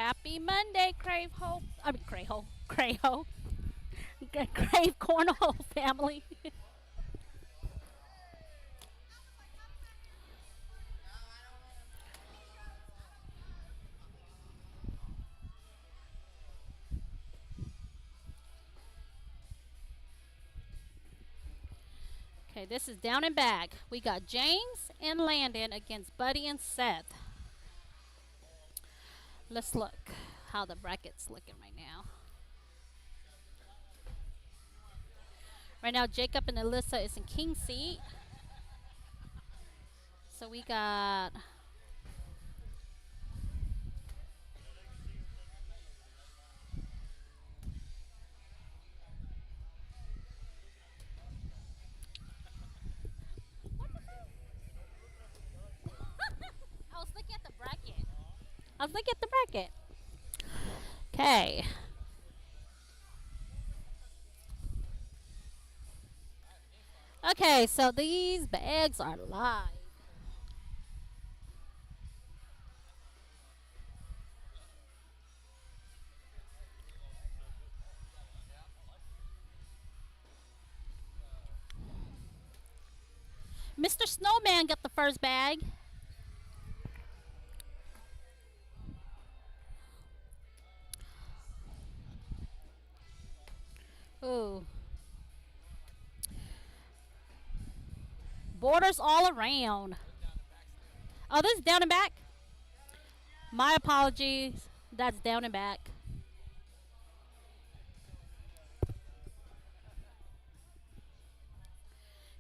Speaker 5: Happy Monday, Crave Hope. I mean, Crave Hope. Crave Hope. Crave Cornhole family. Okay, this is down and back. We got James and Landon against Buddy and Seth. Let's look how the bracket's looking right now. Right now, Jacob and Alyssa is in king seat. So we got I was looking at the bracket. I was looking at the bracket. Okay. Okay, so these bags are live. Mr. Snowman got the first bag. Ooh. Borders all around. Oh, this is down and back? My apologies. That's down and back.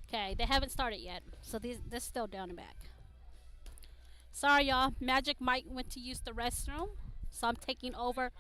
Speaker 5: Okay, they haven't started yet. So this is still down and back. Sorry, y'all. Magic Mike went to use the restroom. So I'm taking over.